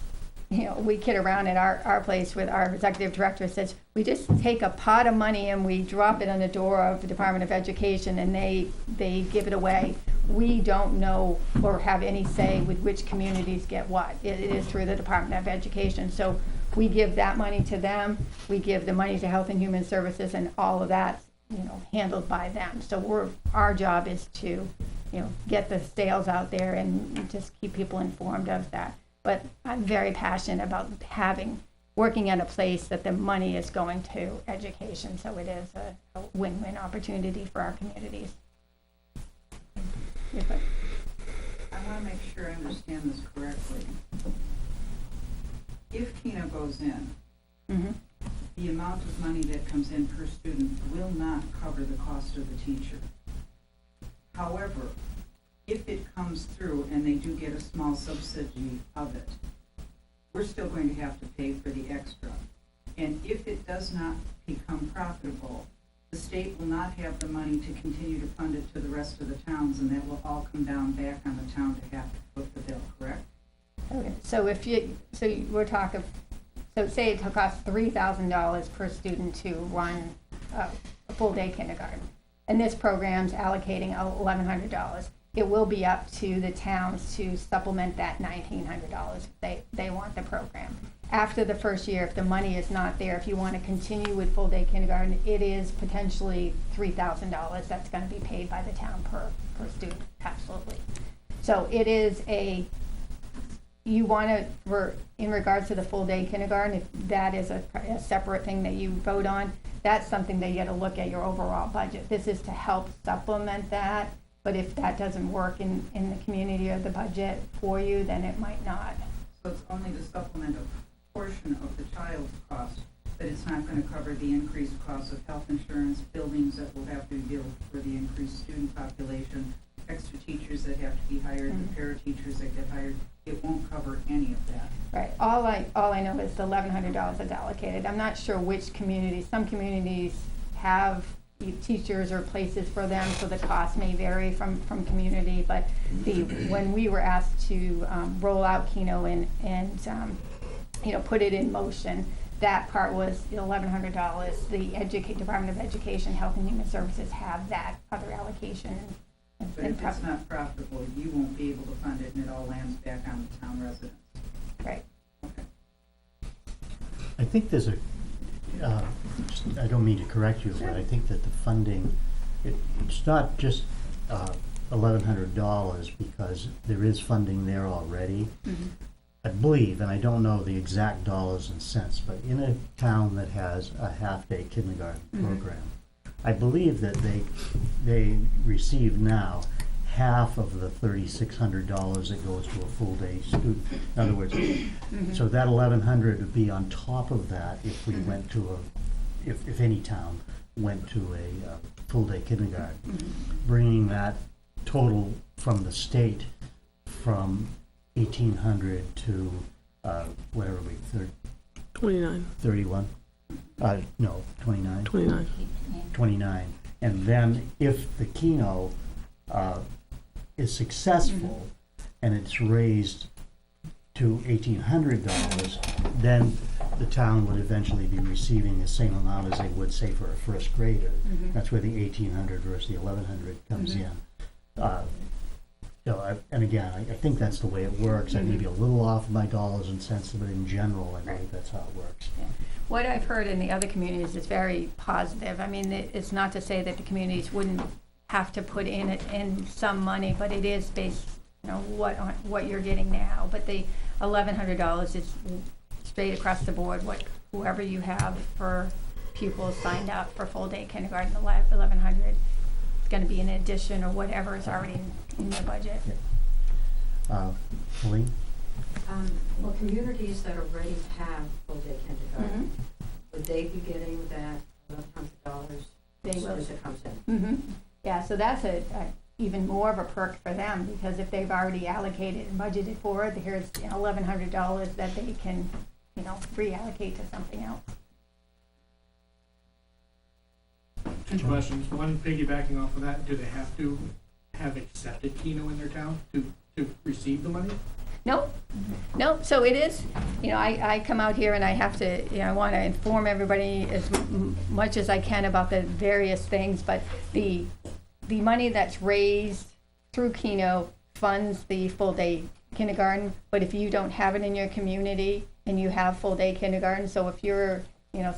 we kid around at our place with our executive director says, we just take a pot of money and we drop it on the door of the Department of Education and they give it away. We don't know or have any say with which communities get what. It is through the Department of Education. So we give that money to them. We give the money to Health and Human Services, and all of that, handled by them. So our job is to, get the sales out there and just keep people informed of that. But I'm very passionate about working at a place that the money is going to education. So it is a win-win opportunity for our communities. I want to make sure I understand this correctly. If Keno goes in, the amount of money that comes in per student will not cover the cost of the teacher. However, if it comes through and they do get a small subsidy of it, we're still going to have to pay for the extra. And if it does not become profitable, the state will not have the money to continue to fund it to the rest of the towns, and that will all come down back on the town to have to foot the bill, correct? Okay, so we're talking, so say it costs $3,000 per student to run a full day kindergarten, and this program's allocating $1,100. It will be up to the towns to supplement that $1,900 if they want the program. After the first year, if the money is not there, if you want to continue with full day kindergarten, it is potentially $3,000 that's going to be paid by the town per student, absolutely. So it is in regards to the full day kindergarten, if that is a separate thing that you vote on, that's something that you got to look at your overall budget. This is to help supplement that, but if that doesn't work in the community or the budget for you, then it might not. So it's only to supplement a portion of the child's cost, but it's not going to cover the increased cost of health insurance, buildings that will have to be built for the increased student population, extra teachers that have to be hired, the para teachers that get hired. It won't cover any of that. Right, all I know is the $1,100 is allocated. I'm not sure which communities, some communities have teachers or places for them, so the cost may vary from community, but when we were asked to roll out Keno and put it in motion, that part was $1,100. The Department of Education, Health and Human Services have that other allocation. But if it's not profitable, you won't be able to fund it, and it all lands back on the town residents. Right. I think there's I don't mean to correct you, but I think that the funding, it's not just $1,100 because there is funding there already. Mm-hmm. I believe, and I don't know the exact dollars and cents, but in a town that has a half-day kindergarten program, I believe that they receive now half of the $3,600 that goes to a full-day student. In other words, so that $1,100 would be on top of that if we went to if any town went to a full-day kindergarten, bringing that total from the state from 1,800 to whatever 29. 31. No, 29. 29. 29. And then if the Keno is successful and it's raised to $1,800, then the town would eventually be receiving the same amount as they would, say, for a first grader. That's where the 1,800 versus the 1,100 comes in. And again, I think that's the way it works. I may be a little off my dollars and cents, but in general, I believe that's how it works. Yeah. What I've heard in the other communities is very positive. I mean, it's not to say that the communities wouldn't have to put in some money, but it is based, what you're getting now. But the $1,100 is straight across the board. Whoever you have for pupils signed up for full day kindergarten, $1,100 is going to be an addition or whatever is already in your budget. Colleen? Well, communities that already have full-day kindergarten, would they be getting that $1,100 They will. as it comes in? Yeah, so that's even more of a perk for them, because if they've already allocated and budgeted for it, here's $1,100 that they can, reallocate to something else. Two questions. One, piggybacking off of that, do they have to have accepted Keno in their town to receive the money? Nope. So it is, I come out here and I have to, I want to inform everybody as much as I can about the various things, but the money that's raised through Keno funds the full-day kindergarten, but if you don't have it in your community and you have full-day kindergarten, so if you're,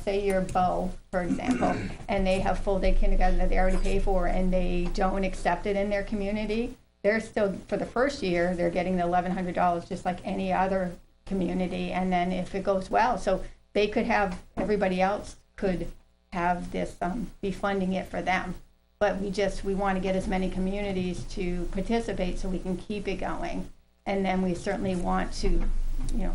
say you're Bow, for example, and they have full-day kindergarten that they already pay for and they don't accept it in their community, they're still, for the first year, they're getting the $1,100 just like any other community. And then if it goes well, so they could have, everybody else could have this, be funding it for them. But we want to get as many communities to participate so we can keep it going. And then we certainly want to,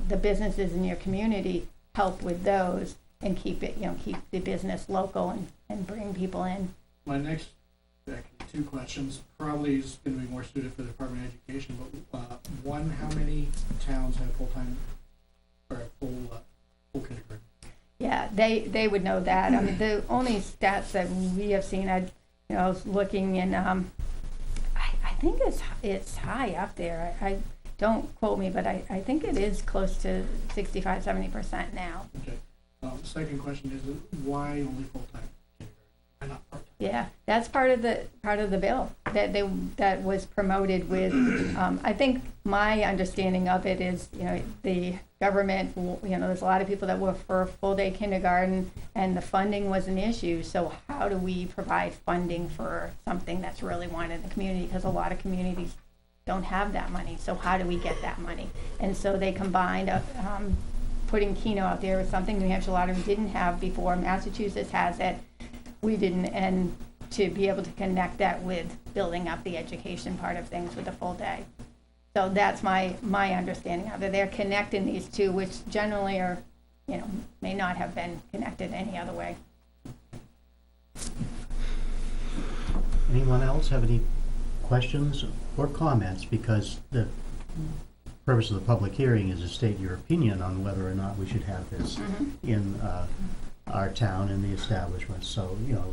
the businesses in your community help with those and keep it, keep the business local and bring people in. My next two questions probably is going to be more suited for the Department of Education, but one, how many towns have full-time or full kindergarten? Yeah, they would know that. I mean, the only stats that we have seen, I was looking and I think it's high up there. I don't quote me, but I think it is close to 65-70% now. Okay. Second question is why only full-time kindergarten? Why not part-time? Yeah, that's part of the bill that was promoted with. I think my understanding of it is, the government. There's a lot of people that work for full-day kindergarten, and the funding was an issue. So how do we provide funding for something that's really wanted in the community? Because a lot of communities don't have that money. So how do we get that money? And so they combined putting Keno out there with something New Hampshire Lottery didn't have before. Massachusetts has it. We didn't, and to be able to connect that with building up the education part of things with a full day. So that's my understanding of it. They're connecting these two, which generally are, may not have been connected any other way. Anyone else have any questions or comments, because the purpose of the public hearing is to state your opinion on whether or not we should have this in our town and the establishment. So, you know,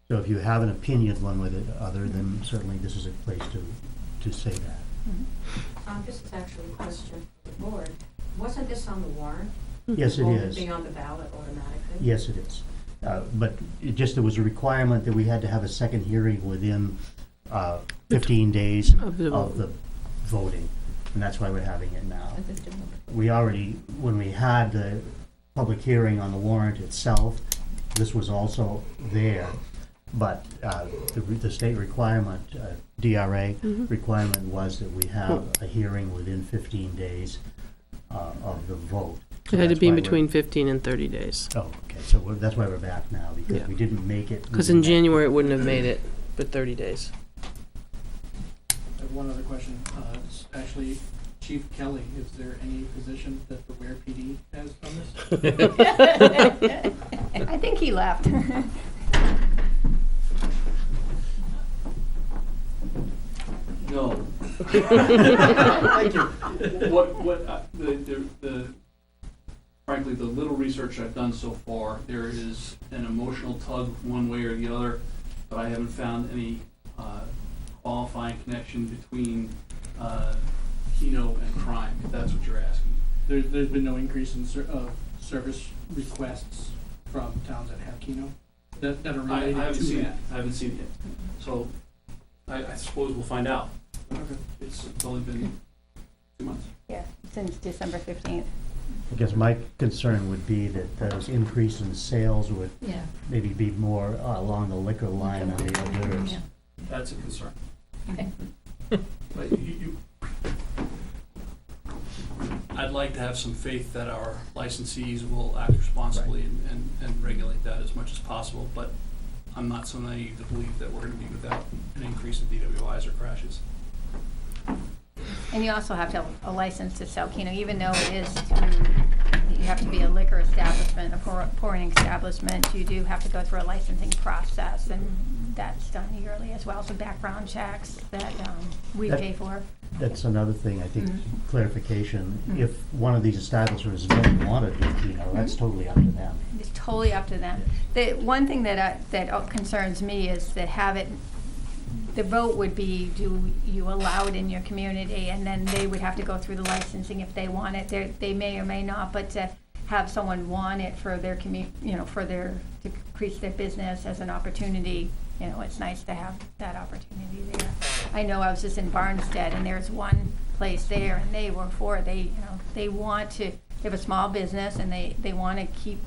so if you have an opinion one way or the other, then certainly this is a place to say that. This is actually a question for the board. Wasn't this on the warrant? Yes, it Won't is. be on the ballot automatically? Yes, it is. But it just, there was a requirement that we had to have a second hearing within 15 days Of the of the voting, and that's why we're having it now. We already, when we had the public hearing on the warrant itself, this was also there, but the state requirement, DRA requirement was that we have a hearing within 15 days of the vote. So It had to that's be why between 15 and 30 days. Oh, okay, so that's why we're back now, because Yeah. we didn't make it. Because in January, it wouldn't have made it for 30 days. I have one other question. It's actually, Chief Kelly, is there any position that the Weare PD has on this? I think he left. No. Thank you. Frankly, the little research I've done so far, there is an emotional tug one way or the other, but I haven't found any qualifying connection between Keno and crime, if that's what you're asking. There's been no increase in service requests from towns that have Keno that are I related haven't to seen it. that. I haven't seen it yet. So I suppose we'll find out. Okay. It's only been 2 months. Yeah, since December 15th. I guess my concern would be that those increase in sales would Yeah. maybe be more along the liquor line than the hors d'oeuvres. Yeah. That's a concern. Okay. But I'd like to have some faith that our licensees will act responsibly and regulate that as much as possible, but I'm not so naive to believe that we're gonna be without an increase in DWIs or crashes. And you also have to have a license to sell Keno, even though it is you have to be a liquor establishment, a pouring establishment, you do have to go through a licensing process, and that's done yearly as well, so background checks that we pay for. That's another thing, I think, clarification. If one of these establishments don't want to do Keno, that's totally up to them. It's totally up to them. The one thing that concerns me is to have it, the vote would be, do you allow it in your community? And then they would have to go through the licensing if they want it. They may or may not, but to have someone want it for their to increase their business as an opportunity, it's nice to have that opportunity there. I know I was just in Barnstead, and there's one place there, and they were for it. They want to, they have a small business, and they want to keep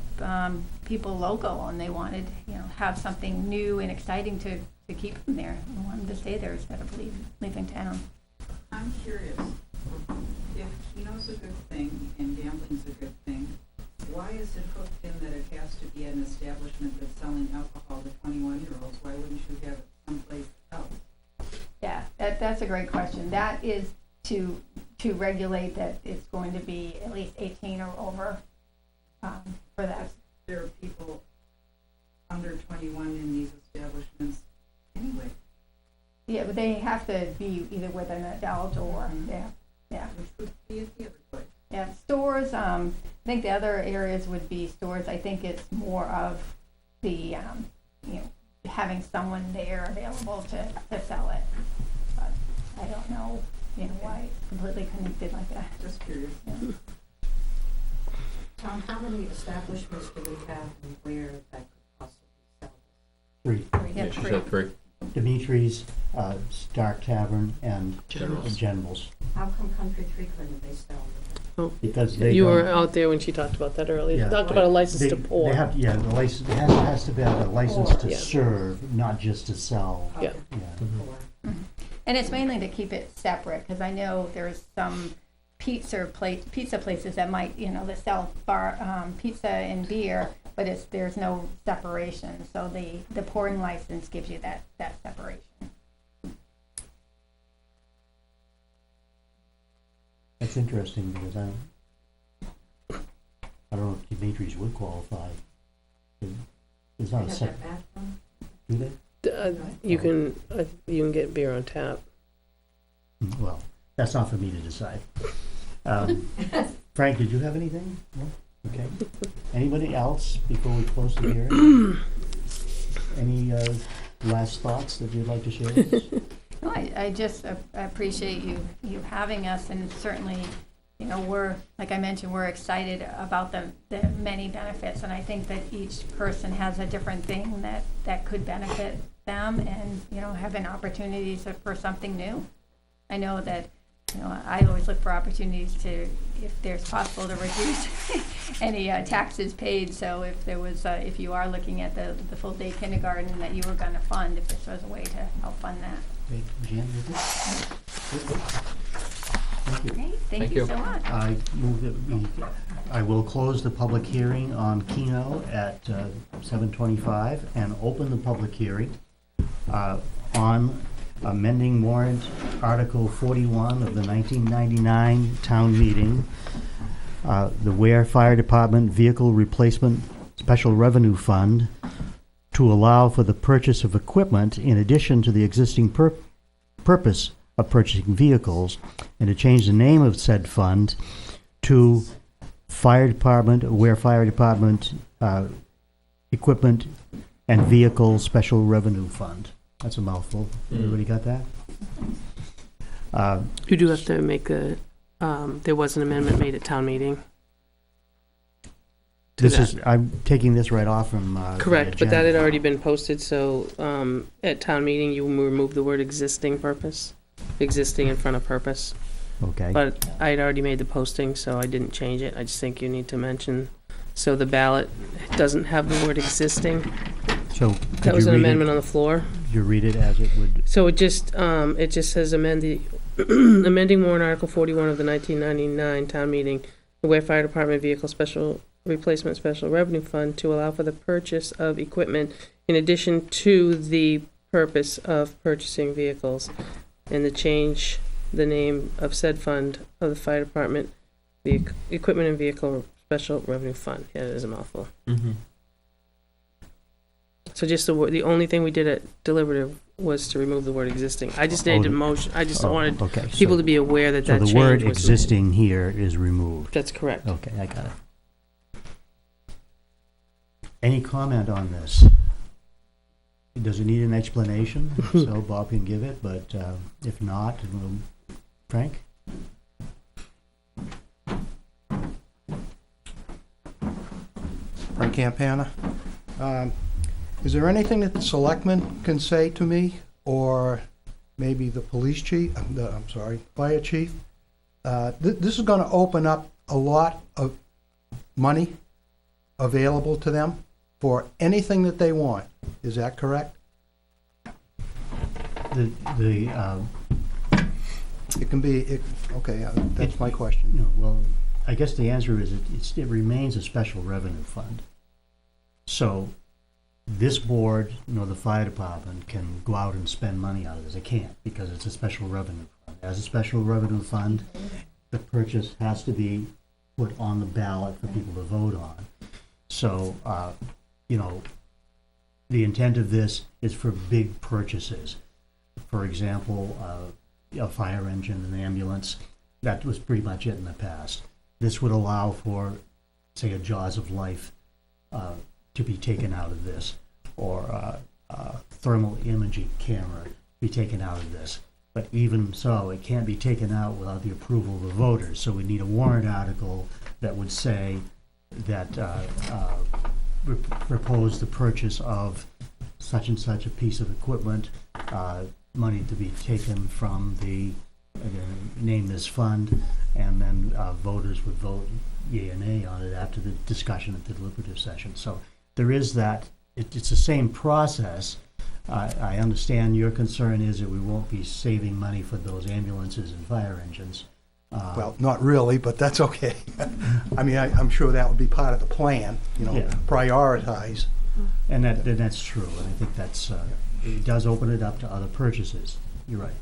people local, and they wanted, have something new and exciting to keep them there. I want them to stay there instead of leaving town. I'm curious, if Keno's a good thing and gambling's a good thing, why is it hooked in that it has to be an establishment that's selling alcohol to 21-year-olds? Why wouldn't you have it someplace else? Yeah, that's a great question. That is to regulate that it's going to be at least 18 or over for that. There are people under 21 in these establishments anyway. Yeah, but they have to be either with an adult or, yeah. Which would be at the other place. Yeah, stores, I think the other areas would be stores. I think it's more of the, having someone there available to sell it. But I don't know, why it's completely connected like that. Just curious. Yeah. Tom, how many establishments do we have and where that could possibly sell? 3. Yeah, She said 3. Dimitri's, Stark Tavern, and Generals. Generals. How come Country 3 couldn't they sell? Because they You were don't- out there when she talked about that earlier. Yeah. She talked about a license they, to pour. They have, the license, it has to be a license to Yeah. serve, not just to sell. Yeah. Yeah. And it's mainly to keep it separate, because I know there's some pizza places that might, that sell pizza and beer, but there's no separation. So the pouring license gives you that separation. That's interesting, because I don't know if Dimitri's would qualify. It's not They a have separate, that bathroom? do they? You can get beer on tap. Well, that's not for me to decide. Frank, did you have anything? No? Okay. Anybody else before we close the hearing? Any last thoughts that you'd like to share with us? No, I just appreciate you having us, and certainly, you know, we're, like I mentioned, we're excited about the many benefits, and I think that each person has a different thing that could benefit them, and, you know, having opportunities for something new. I know that, you know, I always look for opportunities to, if there's possible, to reduce any taxes paid. So if there was, if you are looking at the full day kindergarten that you were going to fund, if this was a way to help fund that. Okay, Jan, you good? Thank you. Great, thank you so much. I move that I will close the public hearing on Keno at 7:25 and open the public hearing on amending warrant Article 41 of the 1999 town meeting, the Weare Fire Department Vehicle Replacement Special Revenue Fund, to allow for the purchase of equipment in addition to the existing purpose of purchasing vehicles, and to change the name of said fund to Weare Fire Department Equipment and Vehicle Special Revenue Fund. That's a mouthful. Everybody got that? You do have to make there was an amendment made at town meeting. I'm taking this right off from Correct, the but that had agenda. already been posted, so at town meeting, you remove the word existing in front of purpose. Okay. But I had already made the posting, so I didn't change it. I just think you need to mention, so the ballot doesn't have the word existing. So That was an amendment on the floor. You read it as it would. So it just says amending warrant Article 41 of the 1999 town meeting, the Weare Fire Department Vehicle Special Replacement Special Revenue Fund, to allow for the purchase of equipment in addition to the purpose of purchasing vehicles, and to change the name of said fund of the fire department, the Equipment and Vehicle Special Revenue Fund. Yeah, it is a mouthful. Mm-hmm. So just the only thing we did at deliberative was to remove the word existing. I just needed a motion. I just wanted people to be aware that that change was. So the word existing here is removed. That's correct. Okay, I got it. Any comment on this? Does it need an explanation? If so, Bob can give it, but if not, Frank? Frank Campana. Is there anything that the selectmen can say to me, or maybe the police chief, fire chief? This is going to open up a lot of money available to them for anything that they want. Is that correct? It can be, okay, that's my question. No, well, I guess the answer is it remains a special revenue fund. So this board, the fire department, can go out and spend money out of this. It can't, because it's a special revenue fund. As a special revenue fund, the purchase has to be put on the ballot for people to vote on. So, the intent of this is for big purchases. For example, a fire engine, an ambulance. That was pretty much it in the past. This would allow for, say, a Jaws of Life to be taken out of this, or a thermal imaging camera be taken out of this. But even so, it can't be taken out without the approval of the voters. So we need a warrant article that would say that propose the purchase of such and such a piece of equipment, money to be taken from the name this fund, and then voters would vote yea or nay on it after the discussion at the deliberative session. So there is that. It's the same process. I understand your concern is that we won't be saving money for those ambulances and fire engines. Well, not really, but that's okay. I mean, I'm sure that would be part of the plan, prioritize. And that's true. And I think that's, it does open it up to other purchases. You're right.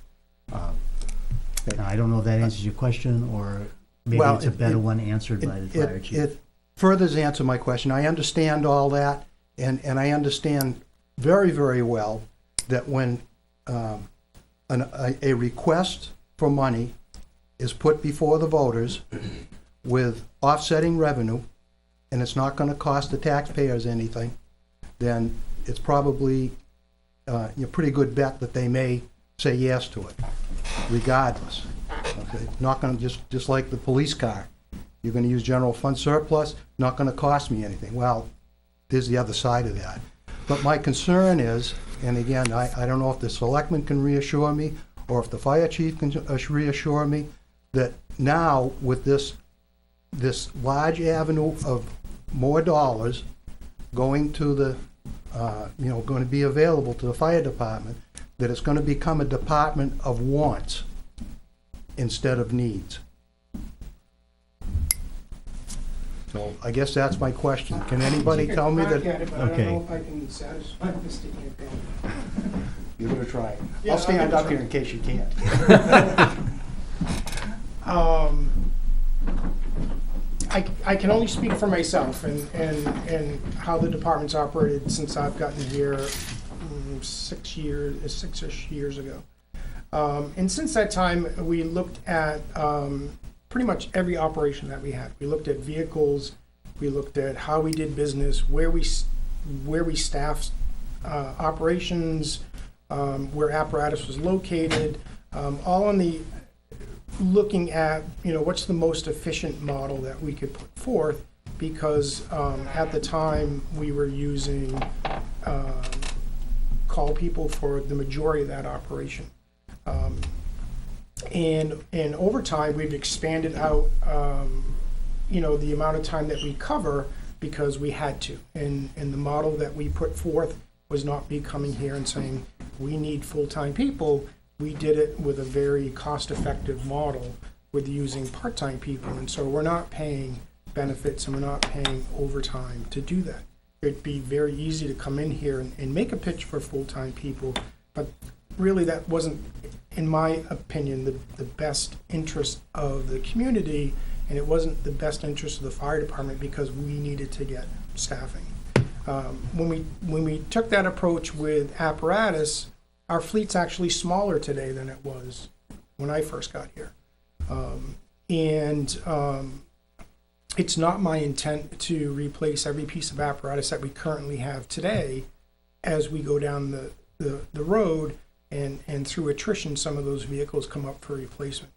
Now, I don't know if that answers your question, or maybe it's a better one answered by the fire chief. It furthers answer my question. I understand all that, and I understand very, very well that when a request for money is put before the voters with offsetting revenue, and it's not gonna cost the taxpayers anything, then it's probably a pretty good bet that they may say yes to it, regardless. Okay, not gonna, just like the police car, you're gonna use general fund surplus, not gonna cost me anything. Well, there's the other side of that. But my concern is, and again, I don't know if the selectman can reassure me, or if the fire chief can reassure me, that now with this large avenue of more dollars going to the, going to be available to the fire department, that it's going to become a department of wants instead of needs. So I guess that's my question. Can anybody tell me that? I don't Okay. know if I can satisfy Mr. Campaign. You're going to try it. Yeah, I'll stand I'm up gonna here in case you can't. I can only speak for myself and how the department's operated since I've gotten here 6-ish years ago. And since that time, we looked at pretty much every operation that we had. We looked at vehicles, we looked at how we did business, where we staffed operations, where apparatus was located, all in the looking at, what's the most efficient model that we could put forth, because at the time we were using call people for the majority of that operation. And over time, we've expanded out, the amount of time that we cover because we had to. And the model that we put forth was not me coming here and saying, we need full-time people. We did it with a very cost-effective model with using part-time people. And so we're not paying benefits and we're not paying overtime to do that. It'd be very easy to come in here and make a pitch for full-time people, but really that wasn't, in my opinion, the best interest of the community, and it wasn't the best interest of the fire department because we needed to get staffing. When we took that approach with apparatus, our fleet's actually smaller today than it was when I first got here. It's not my intent to replace every piece of apparatus that we currently have today as we go down the road, and through attrition, some of those vehicles come up for replacement.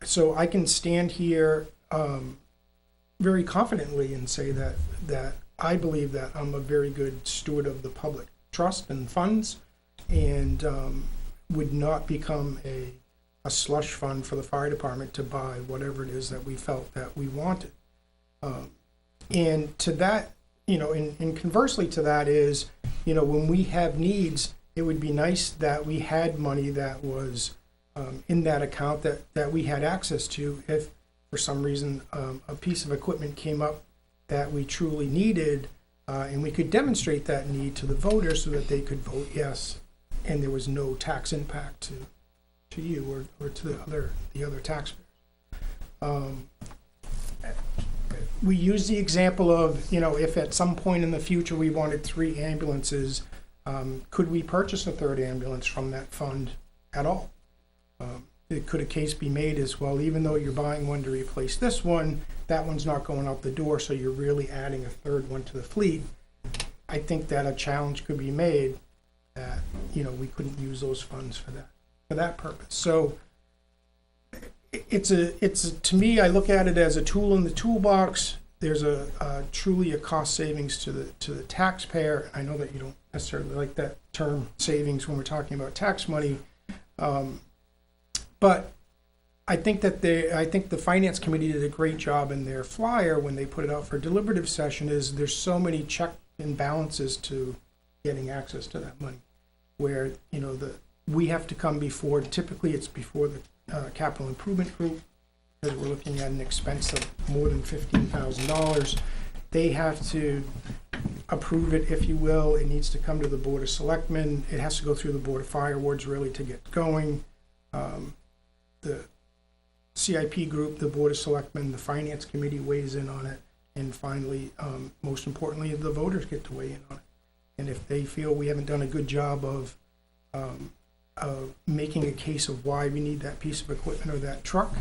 So I can stand here very confidently and say that I believe that I'm a very good steward of the public trust and funds, and would not become a slush fund for the fire department to buy whatever it is that we felt that we wanted. And to that, and conversely to that is, when we have needs, it would be nice that we had money that was in that account that we had access to if for some reason a piece of equipment came up that we truly needed, and we could demonstrate that need to the voters so that they could vote yes, and there was no tax impact to you or to the other taxpayers. We use the example of, if at some point in the future we wanted 3 ambulances, could we purchase a 3rd ambulance from that fund at all? Could a case be made as, well, even though you're buying one to replace this one, that one's not going out the door, so you're really adding a 3rd one to the fleet. I think that a challenge could be made that, we couldn't use those funds for that purpose. So it's to me, I look at it as a tool in the toolbox. There's truly a cost savings to the taxpayer. I know that you don't necessarily like that term savings when we're talking about tax money, but I think that the finance committee did a great job in their flyer when they put it out for deliberative session. Is there's so many check and balances to getting access to that money, where we have to come before. Typically, it's before the capital improvement group, because we're looking at an expense of more than $15,000. They have to approve it, if you will. It needs to come to the Board of Selectmen. It has to go through the Board of Fire Wards really to get going. The CIP group, the Board of Selectmen, the Finance Committee weighs in on it, and finally, most importantly, the voters get to weigh in on it. And if they feel we haven't done a good job of making a case of why we need that piece of equipment or that truck,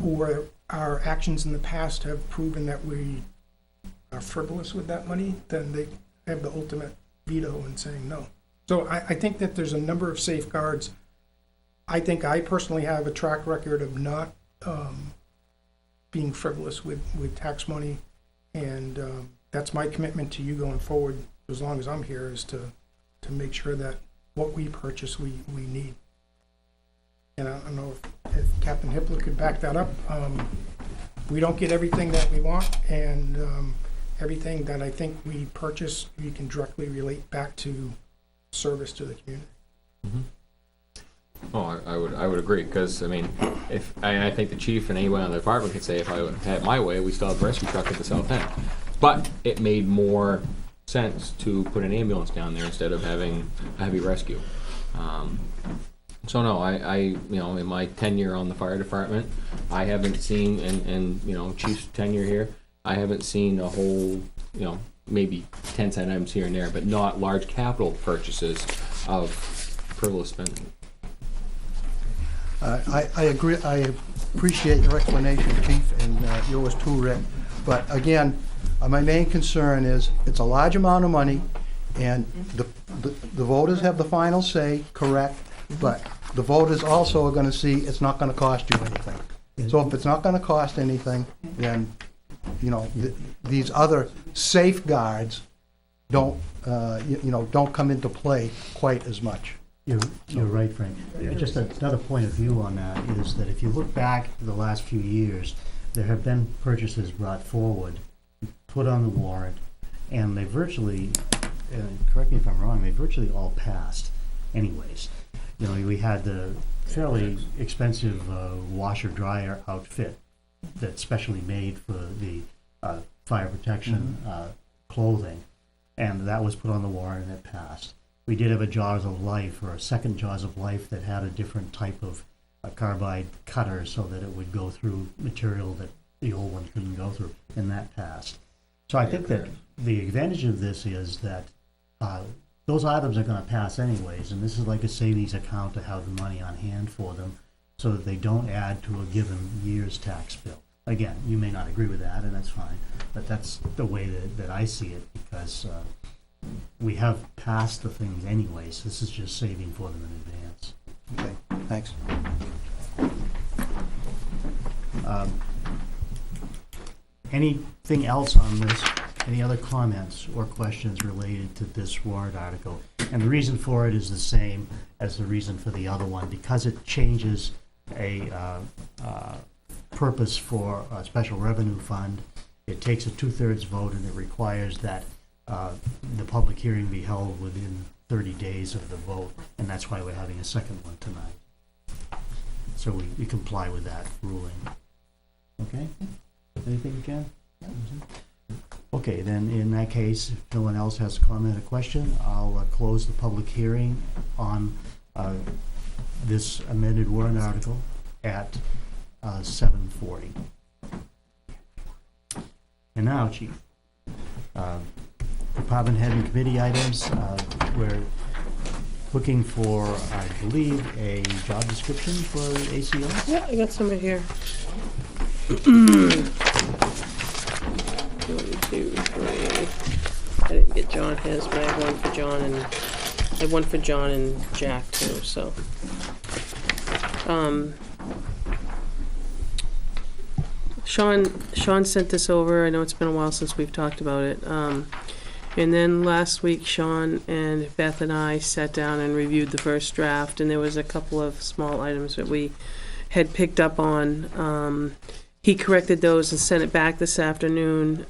or our actions in the past have proven that we are frivolous with that money, then they have the ultimate veto in saying no. So I think that there's a number of safeguards. I think I personally have a track record of not being frivolous with tax money, and that's my commitment to you going forward, as long as I'm here, is to make sure that what we purchase, we need. And I don't know if Captain Hippler could back that up. We don't get everything that we want, and everything that I think we purchase, we can directly relate back to service to the community. Oh, I would agree, because, I mean, I think the chief and anyone on the department could say, if I had it my way, we still have a rescue truck at the south end. But it made more sense to put an ambulance down there instead of having a heavy rescue. So no, I in my tenure on the fire department, I haven't seen, and chief's tenure here, I haven't seen a whole, maybe 10-cent items here and there, but not large capital purchases of frivolous spending. I agree. I appreciate your explanation, Chief, and yours too, Rick. But again, my main concern is it's a large amount of money, and the voters have the final say, correct? But the voters also are going to see it's not going to cost you anything. So if it's not going to cost anything, then these other safeguards don't come into play quite as much. You're right, Frank. Just another point of view on that is that if you look back the last few years, there have been purchases brought forward, put on the warrant, and they virtually, correct me if I'm wrong, they virtually all passed anyways. We had the fairly expensive washer-dryer outfit that's specially made for the fire protection clothing, and that was put on the warrant and it passed. We did have a Jaws of Life, or a second Jaws of Life, that had a different type of carbide cutter so that it would go through material that the old one couldn't go through, and that passed. So I think that the advantage of this is that those items are going to pass anyways, and this is like a savings account to have the money on hand for them so that they don't add to a given year's tax bill. Again, you may not agree with that, and that's fine, but that's the way that I see it, because we have passed the things anyways. This is just saving for them in advance. Okay, thanks. Anything else on this? Any other comments or questions related to this warrant article? And the reason for it is the same as the reason for the other one, because it changes a purpose for a special revenue fund. It takes a 2/3 vote, and it requires that the public hearing be held within 30 days of the vote, and that's why we're having a second one tonight. So we comply with that ruling. Okay? Anything, Jen? Okay, then in that case, if no one else has a comment or question, I'll close the public hearing on this amended warrant article at 7:40. And now, Chief, department head and committee items, we're looking for, I believe, a job description for ACO. Yeah, I got some right here. 1, 2, 3. I didn't get John his, but I have one for John, and I have one for John and Jack too. So, Sean sent this over. I know it's been a while since we've talked about it. And then last week, Sean and Beth and I sat down and reviewed the first draft, and there was a couple of small items that we had picked up on. He corrected those and sent it back this afternoon,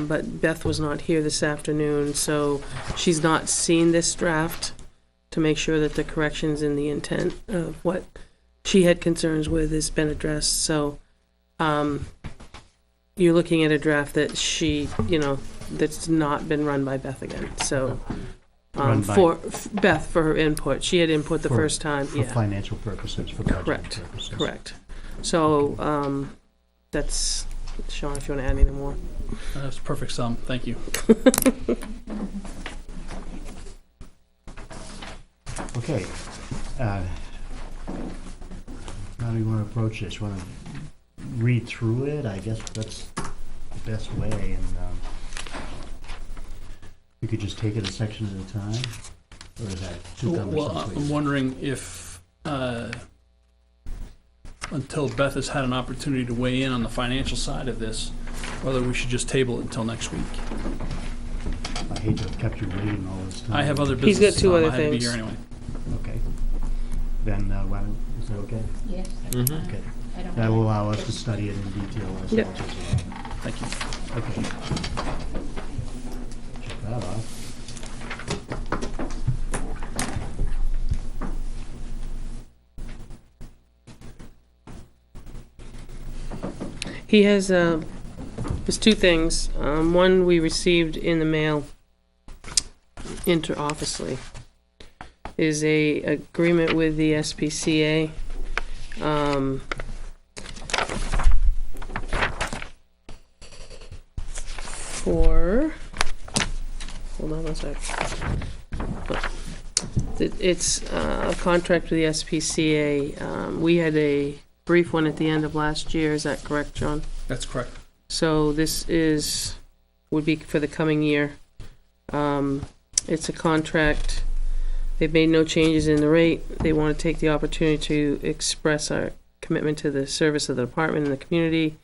but Beth was not here this afternoon, so she's not seen this draft to make sure that the corrections in the intent of what she had concerns with has been addressed. So you're looking at a draft that she, that's not been run by Beth again. So for Beth, for her input, she had input the first time. For financial purposes, for budgeting purposes. Correct. So that's Sean, if you want to add anything more. That's a perfect sum. Thank you. Okay. How do you want to approach this? Want to read through it? I guess that's the best way, and we could just take it a section at a time, or is that too cumbersome? Well, I'm wondering if, until Beth has had an opportunity to weigh in on the financial side of this, whether we should just table it until next week. I hate to have kept you waiting all this time. I have other He's business. got two other I had to be things. here anyway. Okay. Then, is that okay? Yes. Mhm. Okay. I don't That will have- allow us to study it in detail Yep. ourselves as well. Thank you. Okay. Check that off. He has, there's two things. One we received in the mail inter-officely is a agreement with the SPCA. For, hold on one sec. It's a contract with the SPCA. We had a brief one at the end of last year. Is that correct, John? That's correct. So this would be for the coming year. It's a contract. They've made no changes in the rate. They want to take the opportunity to express our commitment to the service of the department and the community.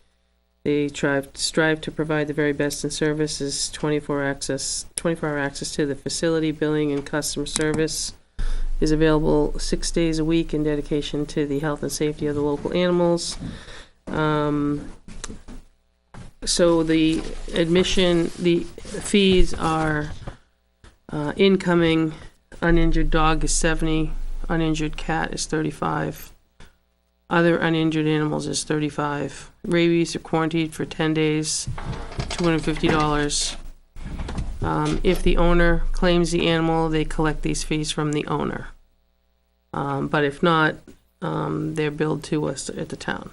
They strive to provide the very best in services, 24-hour access to the facility, billing, and customer service is available 6 days a week in dedication to the health and safety of the local animals. So the fees are incoming uninjured dog is $70, uninjured cat is $35. Other uninjured animals is $35. Rabies are quarantined for 10 days, $250. If the owner claims the animal, they collect these fees from the owner. But if not, they're billed to us at the town.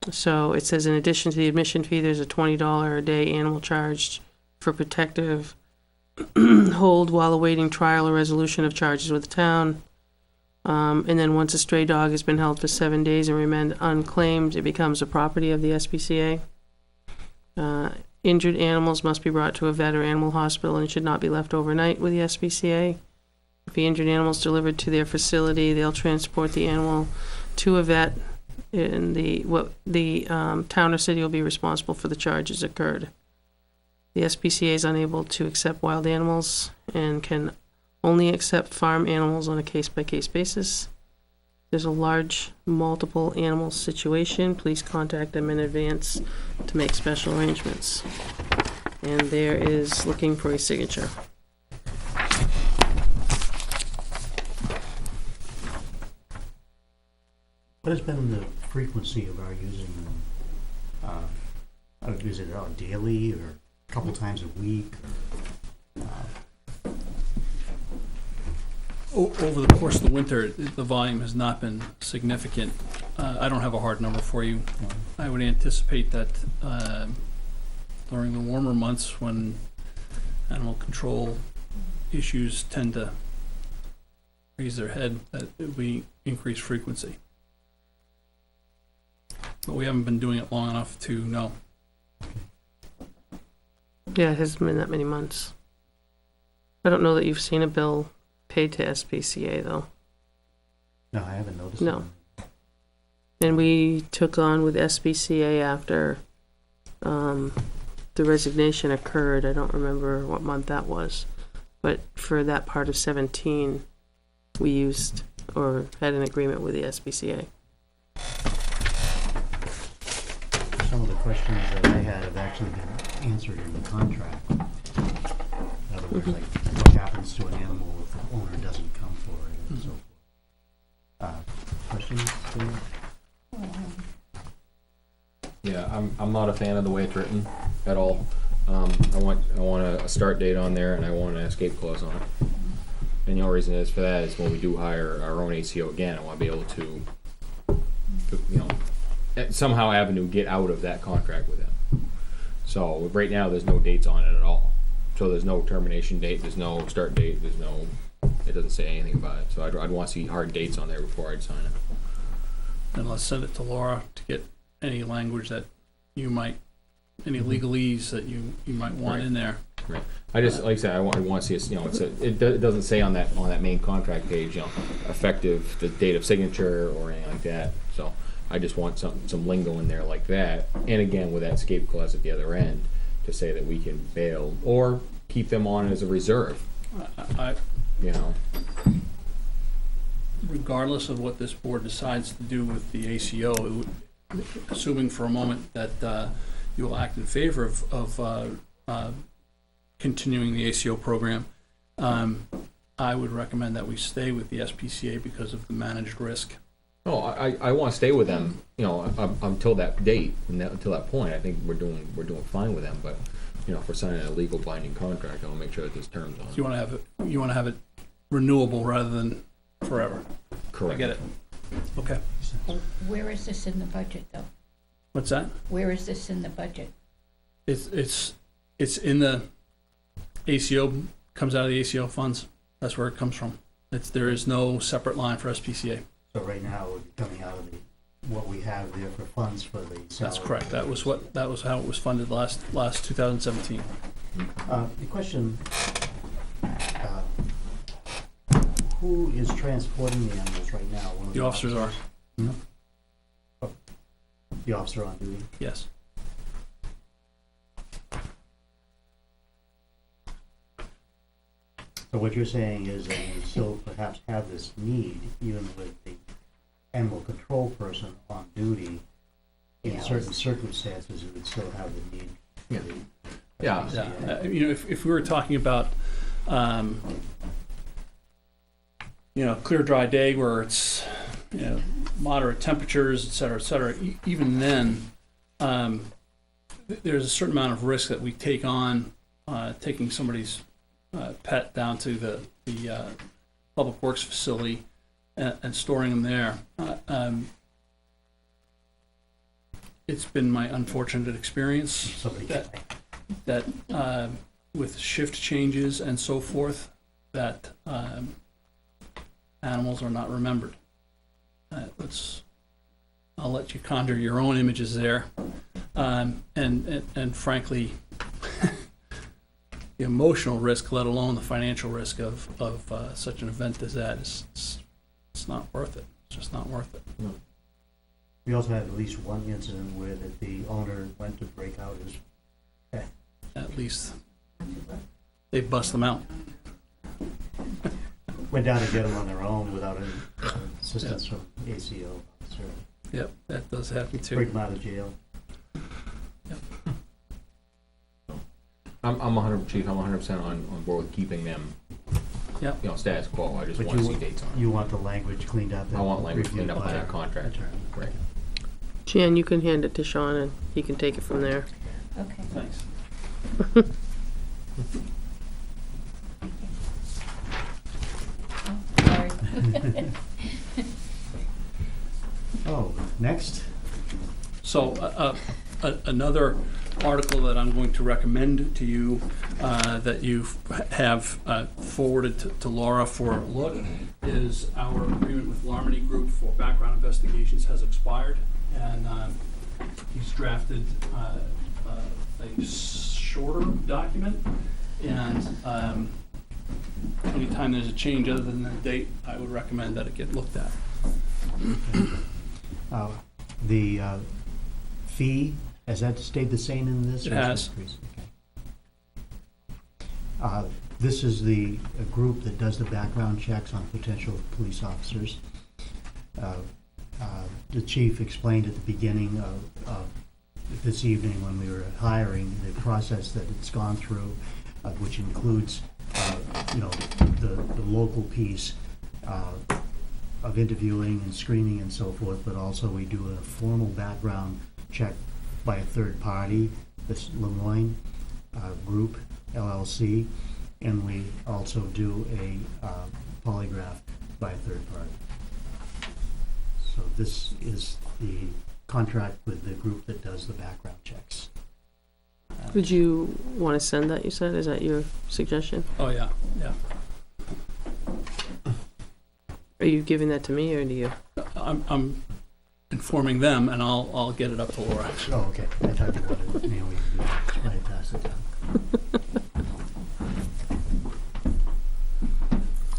So it says in addition to the admission fee, there's a $20 a day animal charge for protective hold while awaiting trial or resolution of charges with the town. And then once a stray dog has been held for 7 days and remained unclaimed, it becomes a property of the SPCA. Injured animals must be brought to a vet or animal hospital and should not be left overnight with the SPCA. If the injured animal is delivered to their facility, they'll transport the animal to a vet, and the town or city will be responsible for the charges incurred. The SPCA is unable to accept wild animals and can only accept farm animals on a case-by-case basis. There's a large multiple animal situation. Please contact them in advance to make special arrangements. And there is looking for a signature. What has been the frequency of our using them? Is it daily or a couple times a week? Over the course of the winter, the volume has not been significant. I don't have a hard number for you. I would anticipate that during the warmer months, when animal control issues tend to raise their head, that we increase frequency. But we haven't been doing it long enough to know. Yeah, it hasn't been that many months. I don't know that you've seen a bill paid to SPCA, though. No, I haven't noticed. No. And we took on with SPCA after the resignation occurred. I don't remember what month that was. But for that part of 17, we used or had an agreement with the SPCA. Some of the questions that I had have actually been answered in the contract. In other words, like what happens to an animal if the owner doesn't come for it and so forth. Questions? Yeah, I'm not a fan of the way it's written at all. I want a start date on there, and I want an escape clause on it. And the only reason is for that is when we do hire our own ACO again, I want to be able to somehow avenue get out of that contract with them. So right now, there's no dates on it at all. So there's no termination date, there's no start date, it doesn't say anything about it. So I'd want to see hard dates on there before I'd sign it. And let's send it to Laura to get any language that you might, any legalese that you might want in there. Right. I just, like I said, I want to see it, it doesn't say on that main contract page, effective, the date of signature or anything like that. So I just want some lingo in there like that. And again, with that escape clause at the other end, to say that we can bail or keep them on as a reserve. Regardless of what this board decides to do with the ACO, assuming for a moment that you will act in favor of continuing the ACO program, I would recommend that we stay with the SPCA because of the managed risk. No, I want to stay with them, until that date, until that point. I think we're doing fine with them. But if we're signing a legal binding contract, I want to make sure that there's terms on it. So you want to have it renewable rather than forever. Correct. I get it. Okay. Where is this in the budget, though? What's that? Where is this in the budget? It's in the ACO, comes out of the ACO funds. That's where it comes from. There is no separate line for SPCA. So right now, it would be coming out of what we have there for funds for the salary. That's correct. That was how it was funded last 2017. The question, who is transporting the animals right now? One of The officers are. Hmm? Oh, the officer on duty? Yes. So what you're saying is that you still perhaps have this need, even with the animal control person on duty, in certain circumstances, you would still have the need. Yeah. If we were talking about, clear, dry day where it's, moderate temperatures, et cetera, even then, there's a certain amount of risk that we take on, taking somebody's pet down to the public works facility and storing them there. It's been my unfortunate experience that with shift changes and so forth, that animals are not remembered. I'll let you conjure your own images there, and frankly, the emotional risk, let alone the financial risk of such an event as that, it's not worth it. It's just not worth it. No. We also had at least one incident where the owner went to break out his pet. At least they bust them out. Went down to get them on their own without any assistance from ACO officer. Yep, that does happen too. Break them out of jail. Yep. I'm 100% on board with keeping them. Yep. Status quo. I just But want to see dates on it. You want the language cleaned up? I want language reviewed cleaned up by on that our contract. attorney. Right. Jan, you can hand it to Sean and he can take it from there. Okay. Thanks. Oh, sorry. Oh, next? So another article that I'm going to recommend to you that you have forwarded to Laura for a look is our agreement with Larmony Group for background investigations has expired, and he's drafted a shorter document, and anytime there's a change other than the date, I would recommend that it get looked at. The fee, has that stayed the same in this? It has. Okay. This is a group that does the background checks on potential police officers. The chief explained at the beginning of this evening when we were hiring the process that it's gone through, which includes, the local piece of interviewing and screening and so forth, but also we do a formal background check by a third party, this Lemoyne Group LLC, and we also do a polygraph by a third party. So this is the contract with the group that does the background checks. Would you want to send that, you said? Is that your suggestion? Oh, yeah, yeah. Are you giving that to me, or do you? I'm informing them, and I'll get it up to Laura. Oh, okay. I thought you wanted Naomi to do that. That's why I passed it down.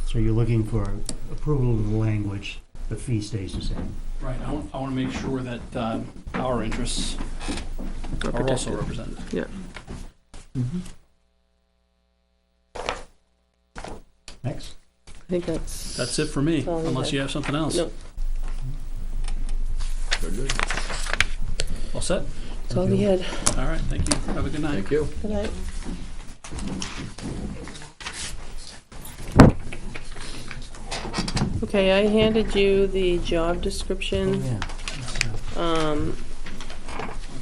So you're looking for approval of the language, the fee stays the same. Right, I want to make sure that our interests are also represented. Yeah. Next. I think that's it for me, all we unless have. you have something else. Nope. Very good. All set? That's all we had. All right, thank you. Have a good night. Thank you. Good night. Okay, I handed you the job Oh, description. yeah.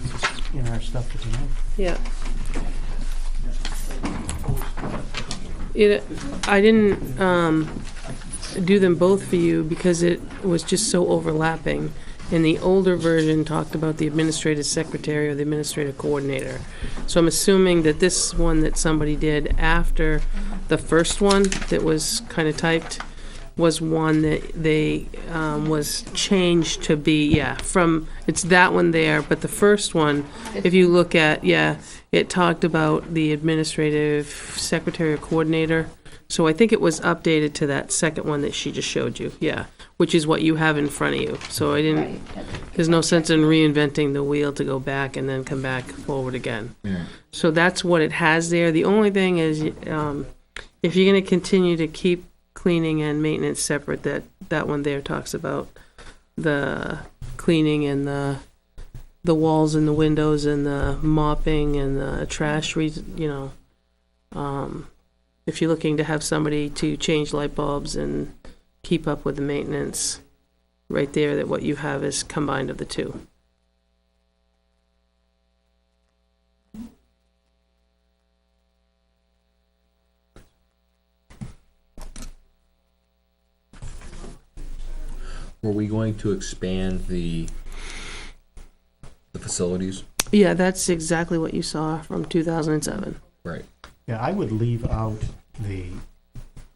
This is in our stuff for tonight. Yeah. I didn't do them both for you because it was just so overlapping. And the older version talked about the administrative secretary or the administrative coordinator. So I'm assuming that this one that somebody did after the first one that was kind of typed was one that they was changed to be, from, it's that one there, but the first one, if you look at, it talked about the administrative secretary or coordinator. So I think it was updated to that second one that she just showed you, which is what you have in front of you. So I didn't, there's no sense in reinventing the wheel to go back and then come back forward again. Yeah. So that's what it has there. The only thing is, if you're gonna continue to keep cleaning and maintenance separate, that one there talks about the cleaning and the walls and the windows and the mopping and the trash, if you're looking to have somebody to change light bulbs and keep up with the maintenance, right there, that what you have is combined of the two. Were we going to expand the facilities? Yeah, that's exactly what you saw from 2007. Right. Yeah, I would leave out the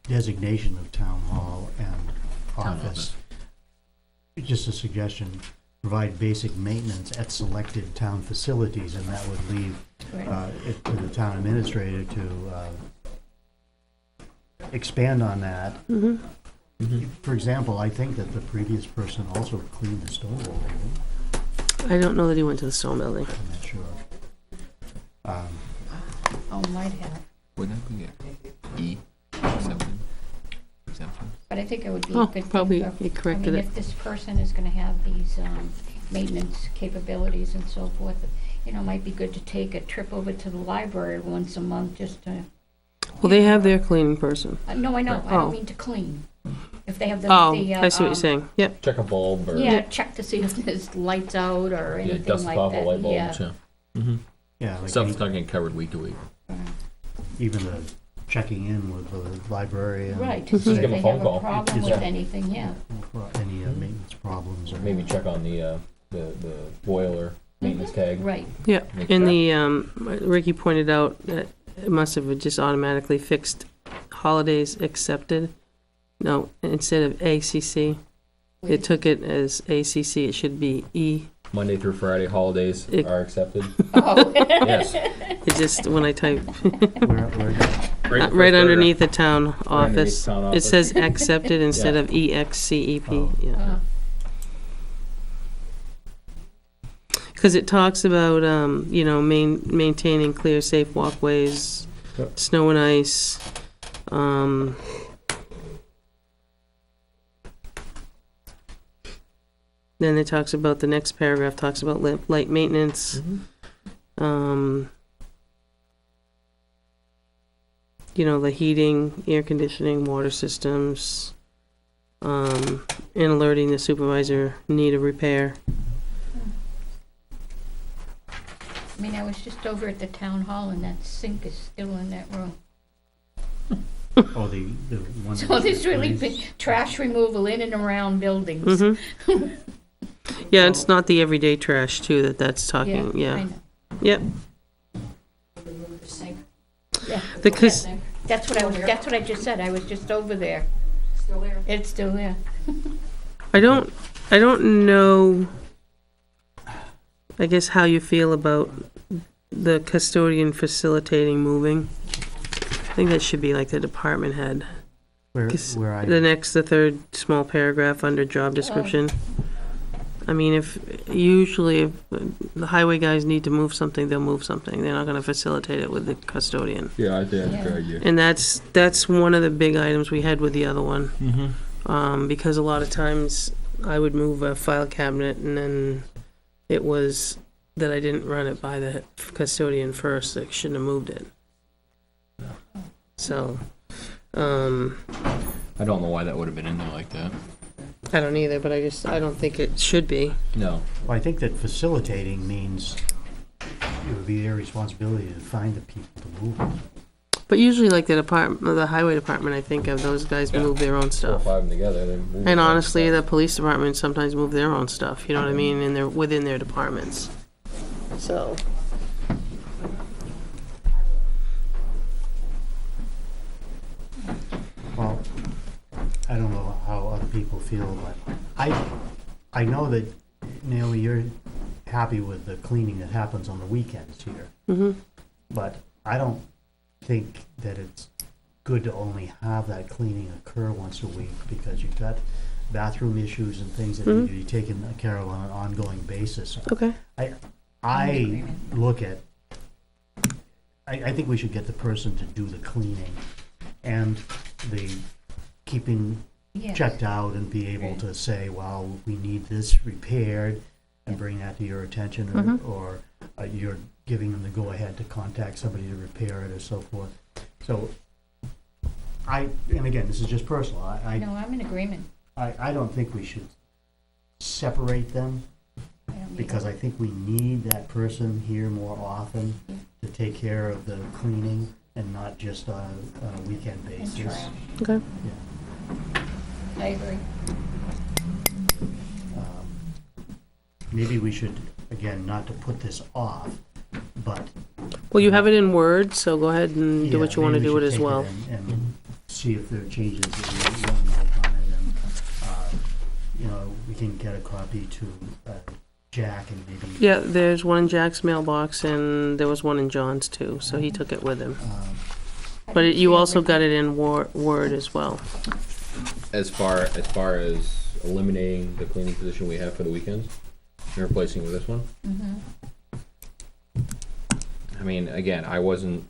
designation of town hall and office. Just a suggestion, provide basic maintenance at selected town facilities, and that would leave it to the town administrator to expand on that. For example, I think that the previous person also cleaned the stone building. I don't know that he went to the stone building. I'm not sure. Oh, might have. Wouldn't that be E? Exemption? But I think it would be Oh, a good probably thing for, he corrected it. if this person is gonna have these, maintenance capabilities and so forth, it might be good to take a trip over to the library once a month just to. Well, they have their cleaning person. No, I know, I Oh. don't mean to clean. If they have the. Oh, the, I see what you're saying. Yep. Check a bulb or Check to see if there's lights out or anything dust like off that. the light bulbs. Yeah. Yeah, like Stuff that's not getting covered week to week. even the checking in with the librarian. Right, to see Just if give they them a phone have call. a problem Yeah. with anything, Any maintenance problems or. Maybe check on the boiler maintenance tag. Right. Yeah, Make and sure. Ricky pointed out that it must have just automatically fixed holidays accepted. No, instead of ACC, it took it as ACC, it should be E. Monday through Friday holidays are accepted. Oh. Yes. It just, when I type, Where right underneath the town underneath office, town it office. says accepted instead Yeah. of EXCEP. Oh. Yeah. Because it talks about, maintaining clear, safe walkways, Yep. snow and ice. Then it talks about, the next paragraph talks about light maintenance. The heating, air conditioning, water systems, and alerting the supervisor need a repair. I mean, I was just over at the town hall and that sink is still in that room. Oh, the one. So there's really big trash removal in and around buildings. Yeah, it's not the everyday trash too that's talking, I yeah. know. Yep. Remove the sink, Yeah. The cus- sink, That's what I just said. I was just over there. still there. It's still there. I don't know, I guess, how you feel about the custodian facilitating moving. I think that should be like the department head. Where 'Cause I, the third small paragraph under job description. I mean, if the highway guys need to move something, they'll move something. They're not gonna facilitate it with the custodian. Yeah, I think that's a Yeah. good idea. And that's one of the big items we had with the other one. Mm-hmm. Because a lot of times I would move a file cabinet and then it was that I didn't run it by the custodian first. I shouldn't have moved it. So, I don't know why that would have been in there like that. I don't either, but I don't think it should be. No. well, I think that facilitating means it would be their responsibility to find the people to move it. But usually like the highway department, I think of those guys move their own 4 or stuff. 5 of them together, they move. And it. honestly, the police department sometimes move their own stuff, you know what I mean, and they're within their departments. So, Well, I don't know how other people feel, but I know that, Naomi, you're happy with the cleaning that happens on the weekends here. mhm. But I don't think that it's good to only have that cleaning occur once a week, because you've got bathroom issues and things that need to be taken care of on an ongoing basis. Okay. I look at, I think we should get the person to do the cleaning and the keeping Yes. checked out and be able to say, well, we need this repaired, and bring that to your attention, or you're giving them the go-ahead to contact somebody to repair it or so forth. So and again, this is just personal, No, I'm in agreement. I don't think we should separate them, I don't need because I think we need that person here more often Yeah. to take care of the cleaning and not just on a weekend and basis. trash. Okay. I agree. Maybe we should, again, not to put this off, but. Well, you have it in Word, so go ahead and do yeah, what you want to maybe do we it should as take well. And see if there are changes that we want to make on it, and, we can get a copy to Jack and maybe. Yeah, there's one in Jack's mailbox, and there was one in John's too, so he took it with him. But you also got it in Word as well. As far as eliminating the cleaning position we have for the weekends and replacing with this one. I mean, again, I don't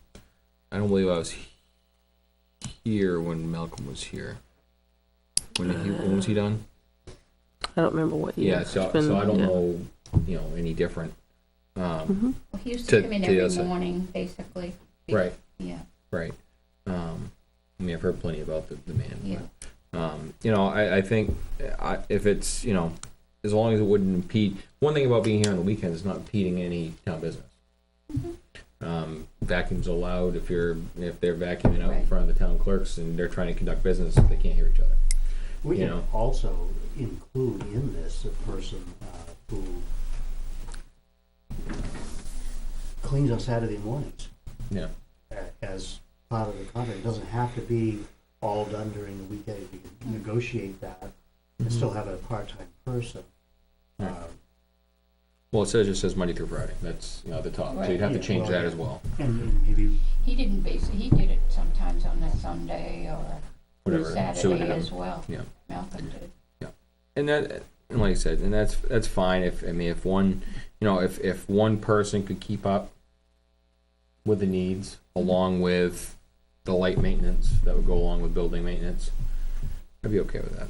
believe I was here when Malcolm was here. When was he done? I don't remember what year. Yeah, so It's been- I don't yeah. know, any different. Well, he used To- to come in to the every other side. morning, basically. Right. Yeah. Right. I mean, I've heard plenty about the man. Yeah. But, I think if it's, as long as it wouldn't impede, one thing about being here on the weekends is not impeding any town business. Vacuums allowed if they're vacuuming out in Right. front of the town clerks and they're trying to conduct business, they can't hear each other. We You can know. also include in this a person who cleans on Saturday mornings Yeah. as part of the contract. It doesn't have to be all done during the weekday. We can negotiate that and still have a part-time person. Right. Well, it just says Monday through Friday. That's, at the top. So you'd have to Yeah, change well, that yeah. as well. And maybe, He didn't he did it sometimes on that Sunday or Whatever suited Saturday him. as well. Yeah. Malcolm did. And like I said, and that's fine if one, if one person could keep up with the needs along with the light maintenance that would go along with building maintenance, I'd be okay with that.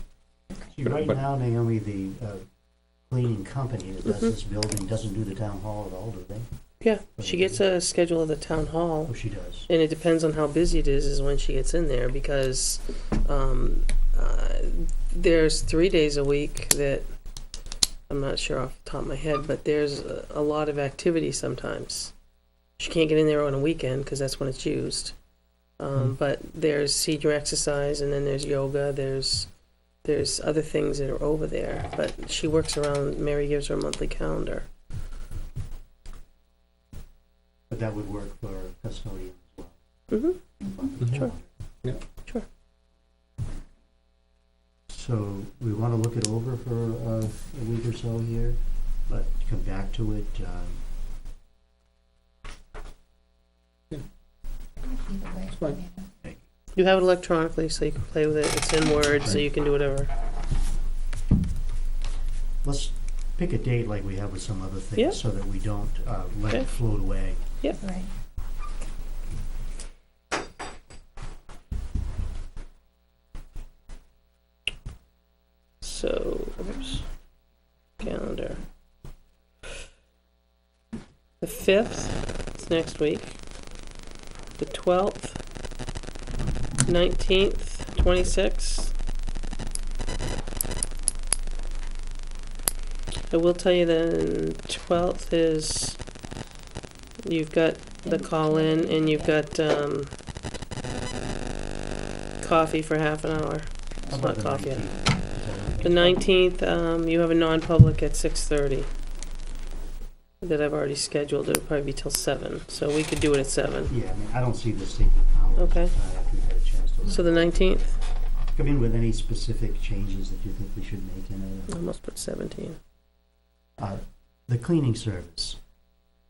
see, But- right but- now, Naomi, the cleaning company that does this building doesn't do the town hall at all, do they? Yeah, she gets a schedule of the town hall. Oh, she does. And it depends on how busy it is when she gets in there, because there's 3 days a week that, I'm not sure off the top of my head, but there's a lot of activity sometimes. She can't get in there on a weekend because that's when it's used. But there's senior exercise, and then there's yoga, there's there's other things that are over there, but she works around, Mary gives her a monthly calendar. But that would work for custodian as well. Mm-hmm. Sure. Yeah. Sure. So we want to look it over for a week or so here, but come back to it. It's fine. You have it electronically, so you can play with it. It's in Word, so Right. you can do whatever. Let's pick a date like we have with some other things, Yeah. so that we don't let Okay. it float away. Yep. Right. So, oops, calendar. The 5th, it's next week. The 12th, 19th, 26th. I will tell you the 12th is, you've got the call-in and you've got coffee for half an hour. It's How not about the coffee. 19th? The 19th, you have a non-public at 6:30 that I've already scheduled. It'll probably be till 7, so we could do it at 7. Yeah, I mean, I don't see this taking hours. Okay. After we've had a chance to. So the 19th, Come in with any specific changes that you think we should make in it. I must put 17. The cleaning service,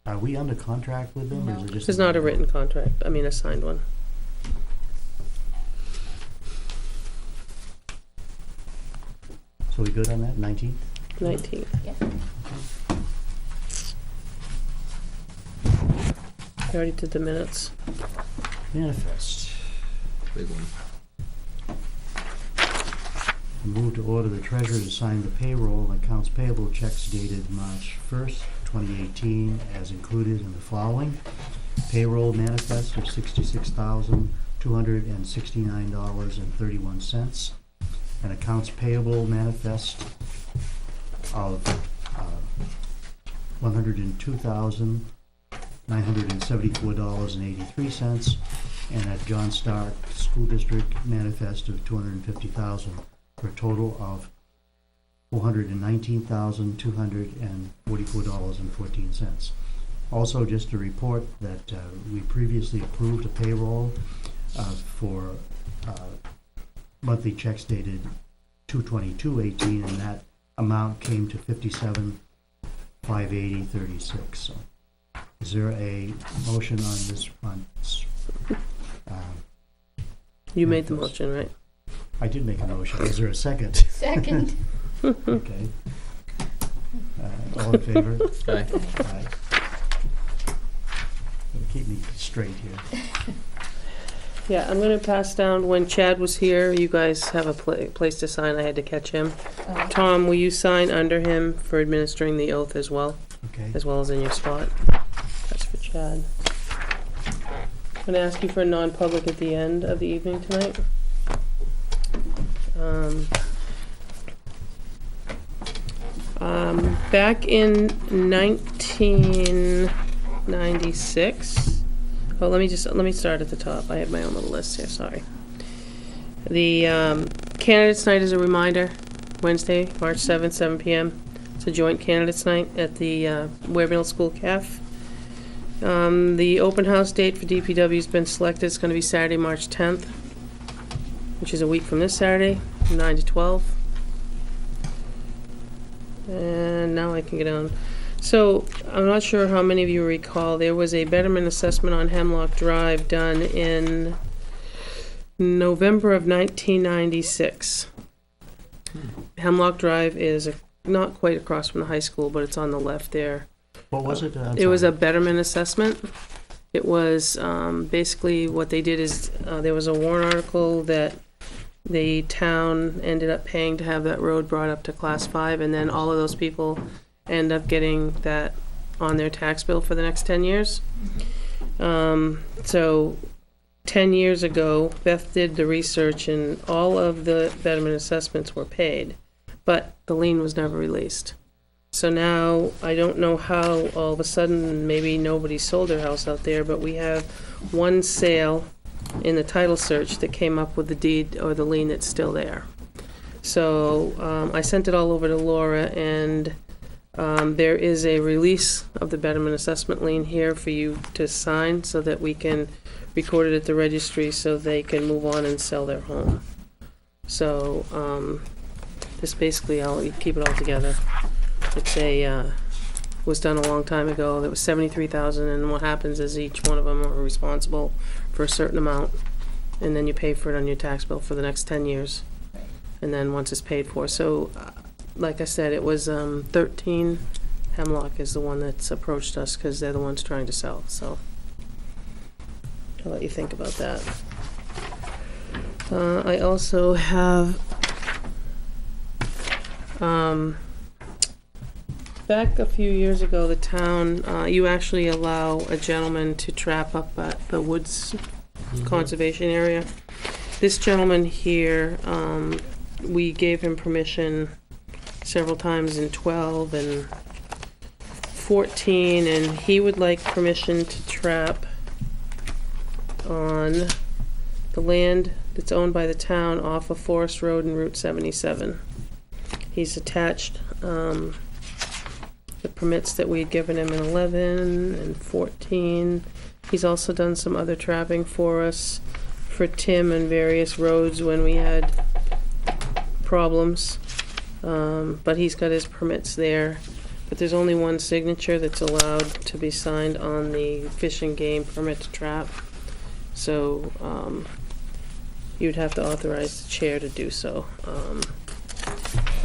are we under contract with them, or is it just? There's not a written contract, I mean a signed one. So we good on that, 19th? 19th. I already did the minutes. Manifest. Big one. Move to order the treasurer to sign the payroll and accounts payable checks dated March 1st, 2018, as included in the following. Payroll manifest of $66,269.31. An accounts payable manifest of $102,974.83, and a John Stark School District manifest of $250,000, for a total of $419,244.14. Also, just to report that we previously approved a payroll for monthly checks dated 2/22/18, and that amount came to $57,580.36. So, is there a motion on this front? You made the motion, right? I did make a motion. Is there a second? Second. Okay. All in favor? Aye. Aye. Keep me straight here. Yeah, I'm gonna pass down, when Chad was here, you guys have a place to sign, I had to catch him. Tom, will you sign under him for administering the oath as well, Okay. as well as in your spot? That's for Chad. I'm gonna ask you for a non-public at the end of the evening tonight. Back in 1996, oh, let me start at the top. I have my own little list here, sorry. The candidates night, is a reminder, Wednesday, March 7th, 7 p.m. It's a joint candidates night at the Weare Middle School CAF. The open house date for DPW has been selected. It's going to be Saturday, March 10th, which is a week from this Saturday, from 9 to 12. And now I can get on. So, I'm not sure how many of you recall, there was a betterment assessment on Hemlock Drive done in November of 1996. Hemlock Drive is not quite across from the high school, but it's on the left there. What was it? It was a betterment assessment. It was basically what they did is there was a warrant article that the town ended up paying to have that road brought up to class 5, and then all of those people end up getting that on their tax bill for the next 10 years. So 10 years ago, Beth did the research and all of the betterment assessments were paid, but the lien was never released. So now, I don't know how all of a sudden, maybe nobody sold their house out there, but we have one sale in the title search that came up with the deed or the lien that's still there. So I sent it all over to Laura, and there is a release of the betterment assessment lien here for you to sign so that we can record it at the registry so they can move on and sell their home. So this basically, I'll keep it all together. It's was done a long time ago. That was $73,000, and what happens is each one of them are responsible for a certain amount, and then you pay for it on your tax bill for the next 10 years. And then once it's paid for. So, like I said, it was 13 Hemlock is the one that's approached us because they're the ones trying to sell. So I'll let you think about that. I also have back a few years ago, the town, you actually allow a gentleman to trap up at the Woods Conservation Area. This gentleman here, we gave him permission several times in 12 and 14, and he would like permission to trap on the land that's owned by the town off of Forest Road and Route 77. He's attached the permits that we had given him in 11 and 14. He's also done some other trapping for us for Tim and various roads when we had problems. But he's got his permits there. But there's only one signature that's allowed to be signed on the fish and game permit to trap. So you'd have to authorize the chair to do so.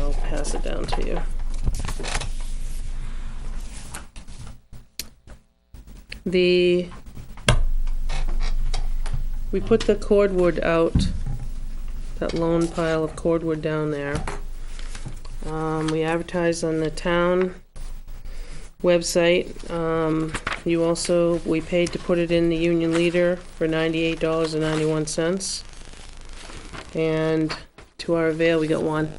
I'll pass it down to you. We put the cordwood out, that lone pile of cordwood down there. We advertised on the town website. We paid to put it in the Union Leader for $98.91. And to our avail, we got one.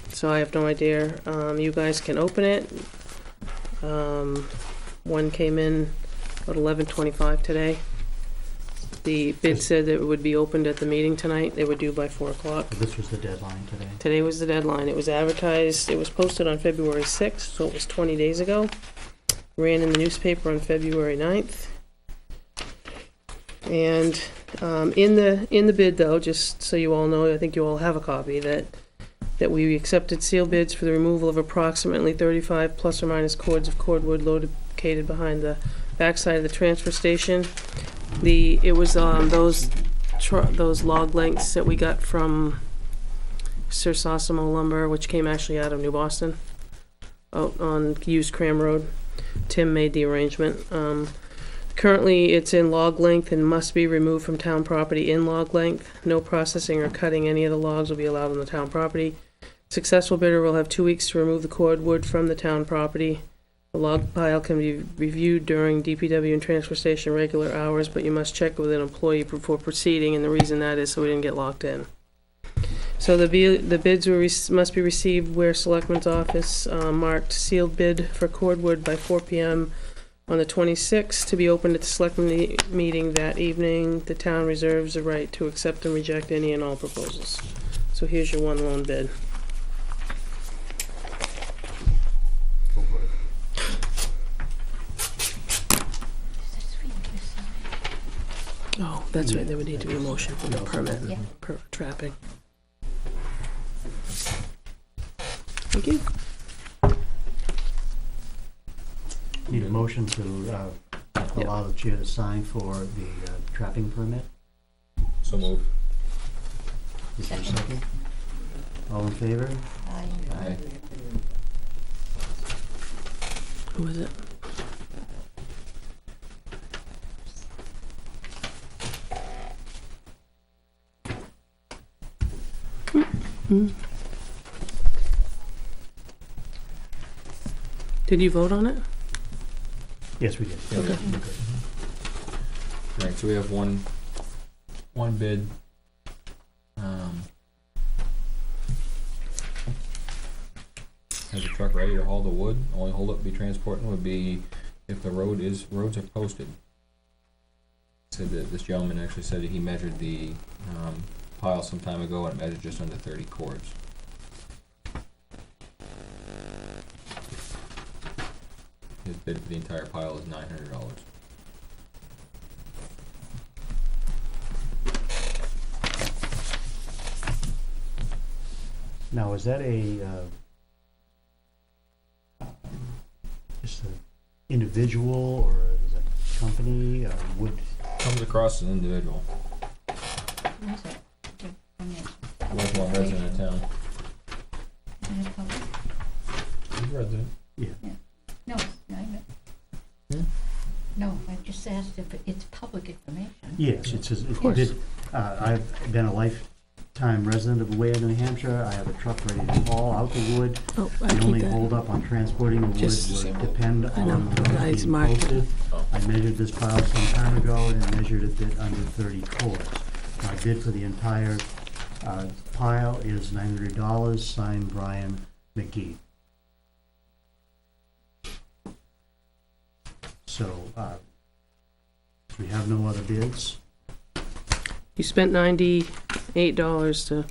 So I have no idea. You guys can open it. One came in at 11:25 today. The bid said that it would be opened at the meeting tonight. They were due by 4 o'clock. This was the deadline today. Today was the deadline. It was advertised, it was posted on February 6th, so it was 20 days ago. Ran in the newspaper on February 9th. And in the bid, though, just so you all know, I think you all have a copy, that we accepted sealed bids for the removal of approximately 35 plus or minus cords of cordwood located behind the backside of the transfer station. It was those log lengths that we got from Sir Sosimo Lumber, which came actually out of New Boston, out on Used Cram Road. Tim made the arrangement. Currently, it's in log length and must be removed from town property in log length. No processing or cutting any of the logs will be allowed on the town property. Successful bidder will have 2 weeks to remove the cordwood from the town property. The log pile can be reviewed during DPW and transfer station regular hours, but you must check with an employee before proceeding, and the reason that is so we didn't get locked in. So the bids must be received where Selectmen's office marked sealed bid for cordwood by 4 p.m. on the 26th, to be opened at the Selectmen meeting that evening. The town reserves the right to accept and reject any and all proposals. So here's your one lone bid. Oh, that's right, there would need to be a motion for the permit, per trapping. Thank you. Need a motion to allow the chair to sign for the trapping permit. So moved. Is there a second? All in favor? Aye. Who is it? Did you vote on it? Yes, we did. Okay. Right, so we have one bid. Has a truck ready to haul the wood. Only holdup to be transporting would be if the roads are posted. Said that this gentleman actually said that he measured the pile some time ago and it measured just under 30 cords. His bid for the entire pile is $900. Now, is that just an individual or is it a company? Would Comes across as an individual. What is it? Lifelong resident of town. He's a resident. No, no, I just asked if it's public information. Yes, it says, course. I've been a lifetime resident of Weare, New Hampshire. I have a truck ready to haul out the wood. Oh, I The keep only that. holdup on transporting the wood Just- would depend I know, on the guys road being marked it. posted. I measured this pile some time ago and it measured a bit under 30 cords. My bid for the entire pile is $900, signed Brian McGee. So, we have no other bids. You spent $98 to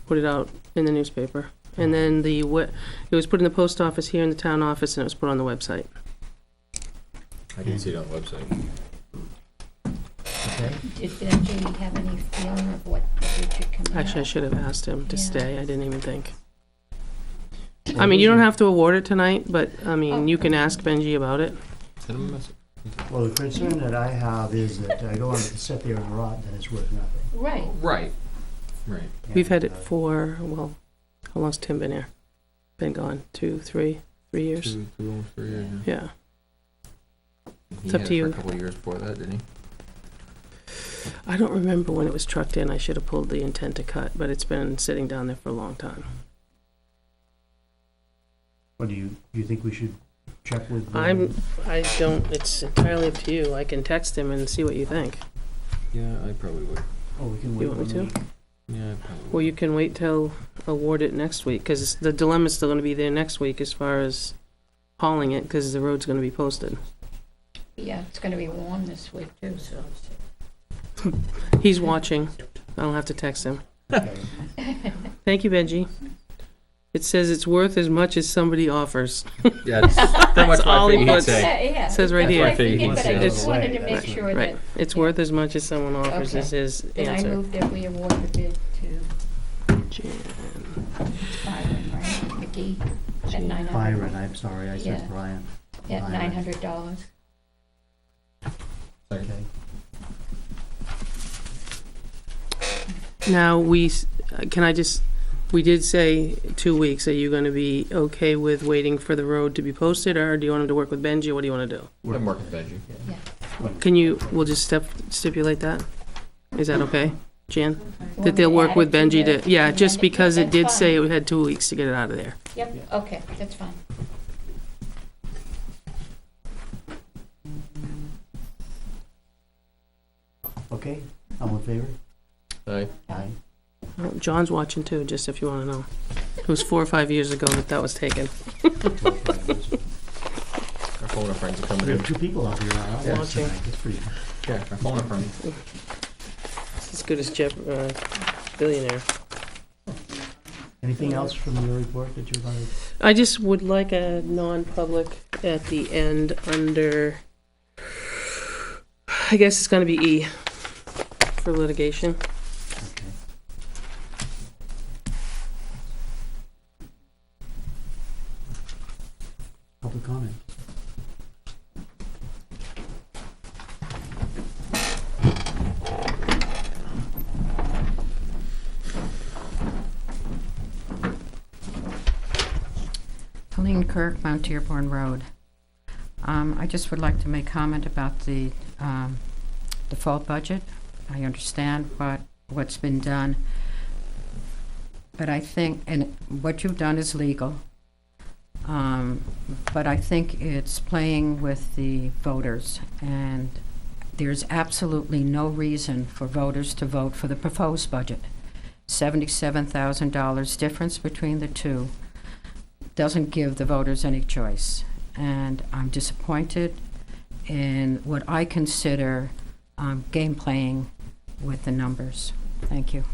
put it out in the newspaper. And then it was put in the post office here in the town office and it was put on the website. I didn't see it on the website. Okay. Did Benji have any feeling of what the bid should come in? Actually, I should have asked him to Yeah. stay. I didn't even think. I mean, you don't have to award it tonight, but, I mean, you can ask Benji about it. Send him a message. Well, the concern that I have is that I don't want it to sit there and rot, then it's worth nothing. Right. Right. Right. We've had it And, for, well, how long's Tim been here? Been gone 3 years? Two, almost 3 years. Yeah. He It's up had to it you. for a couple of years before that, didn't he? I don't remember when it was trucked in. I should have pulled the intent to cut, but it's been sitting down there for a long time. What do you think we should check with? It's entirely up to you. I can text him and see what you think. Yeah, I probably would. Oh, we can wait. You want me one to? week. Yeah, I probably would. Or you can wait till award it next week, because the dilemma's still gonna be there next week as far as hauling it, because the road's gonna be posted. Yeah, it's gonna be warm this week too, so. He's watching. I'll have to text him. Okay. Thank you, Benji. It says it's worth as much as somebody offers. Yeah, it's pretty much all what I he figured he'd puts. say. Yeah, It says right that's here. what I figured, It's- but I just it's- wanted to make that's sure Right. that. It's yeah. worth as much as someone offers is Okay. his Then I answer. move that we award the bid to Byron, right, McGee, at $900. Byron, I'm sorry, I said Yeah. Brian. At Byron. $900. Okay. Now, we did say 2 weeks. Are you gonna be okay with waiting for the road to be posted, or do you want him to work with Benji, or what do you wanna do? I'm working with Benji. We'll just stipulate that? Is that okay, Jan? You want That they'll me to work add with it to Benji the to, yeah, just amendment? because it That's did fine. say it had 2 weeks to get it out of there. Yep, okay, that's fine. Okay, all in favor? Aye. Aye. Oh, John's watching too, just if you wanna know. It was 4 or 5 years ago that was taken. Our phone a friends are coming We in. have 2 people out here on our Watching. tonight, that's pretty good. Yeah, our phone a friend. It's as good as Jeff, billionaire. Anything else from your report that you're going to? I just would like a non-public at the end under, I guess it's gonna be E for litigation. Okay. Public comment. Helene Kirk, Mount Dearborn Road. I just would like to make comment about the default budget. I understand what's been done, but I think, and what you've done is legal, but I think it's playing with the voters, and there's absolutely no reason for voters to vote for the proposed budget. $77,000 difference between the two doesn't give the voters any choice. And I'm disappointed in what I consider game playing with the numbers. Thank you.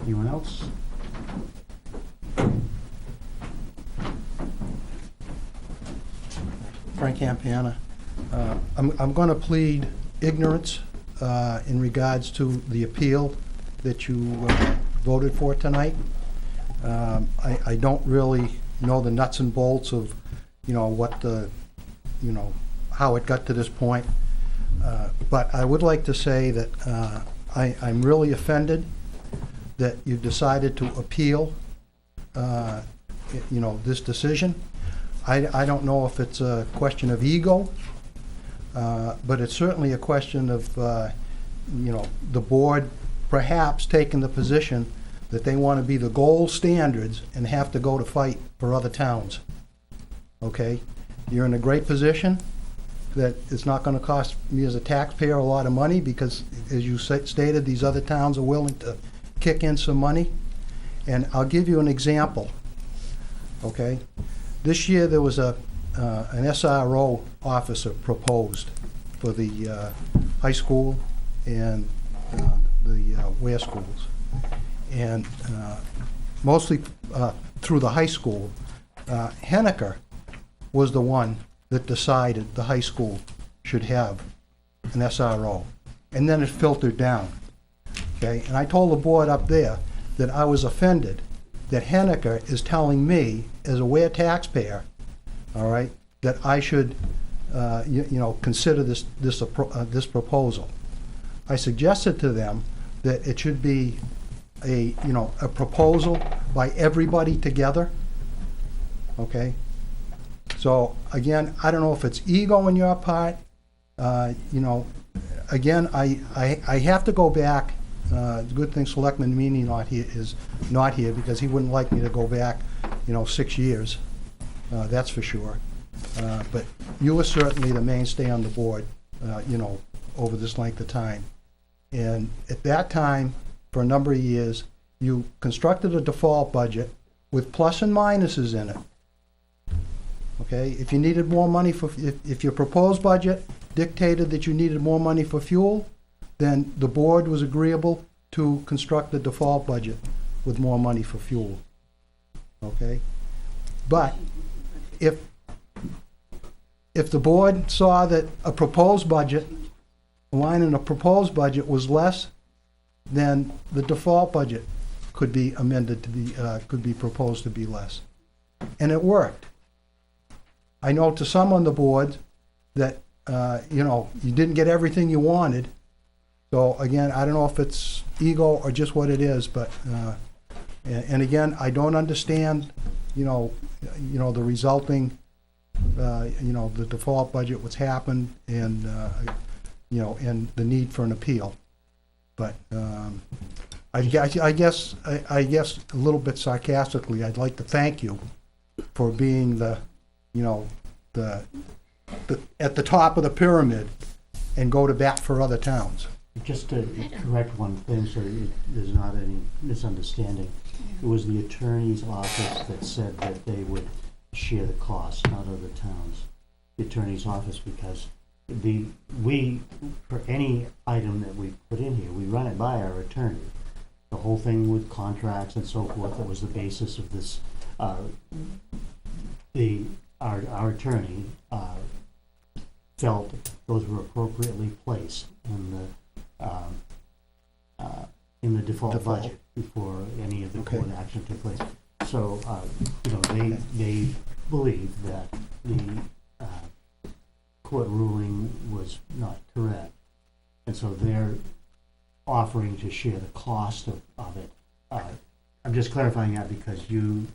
Anyone else? Frank Campana. I'm going to plead ignorance in regards to the appeal that you voted for tonight. I don't really know the nuts and bolts of, what the, how it got to this point. But I would like to say that I'm really offended that you decided to appeal, this decision. I don't know if it's a question of ego, but it's certainly a question of, the board perhaps taking the position that they want to be the gold standards and have to go to fight for other towns. Okay? You're in a great position that it's not going to cost me as a taxpayer a lot of money because, as you stated, these other towns are willing to kick in some money. And I'll give you an example. Okay? This year there was an SRO officer proposed for the high school and the Weare schools. And mostly through the high school, Henniker was the one that decided the high school should have an SRO. And then it filtered down. Okay? And I told the board up there that I was offended that Henniker is telling me, as a Weare taxpayer, all right, that I should, consider this proposal. I suggested to them that it should be a proposal by everybody together. Okay. So again, I don't know if it's ego on your part. Again, I have to go back. It's a good thing Selectman Meany is not here because he wouldn't like me to go back, 6 years. That's for sure. But you were certainly the mainstay on the board, over this length of time. And at that time, for a number of years, you constructed a default budget with plus and minuses in it. Okay, if you needed more money if your proposed budget dictated that you needed more money for fuel, then the board was agreeable to construct a default budget with more money for fuel. Okay? But if the board saw that a proposed budget, a line in a proposed budget was less, then the default budget could be amended to be, could be proposed to be less. And it worked. I know to some on the board that, you didn't get everything you wanted. So again, I don't know if it's ego or just what it is, but, and again, I don't understand, the resulting, the default budget, what's happened, and, and the need for an appeal. But I guess a little bit sarcastically, I'd like to thank you for being the at the top of the pyramid and go to bat for other towns. Just to correct one thing so that there's not any misunderstanding. It was the attorney's office that said that they would share the cost, not other towns. The attorney's office, because for any item that we put in here, we run it by our attorney. The whole thing with contracts and so forth, that was the basis of this. Our attorney felt those were appropriately placed in the default budget before any of the court action took place. So, they believed that the court ruling was not correct, and so they're offering to share the cost of it. I'm just clarifying that because you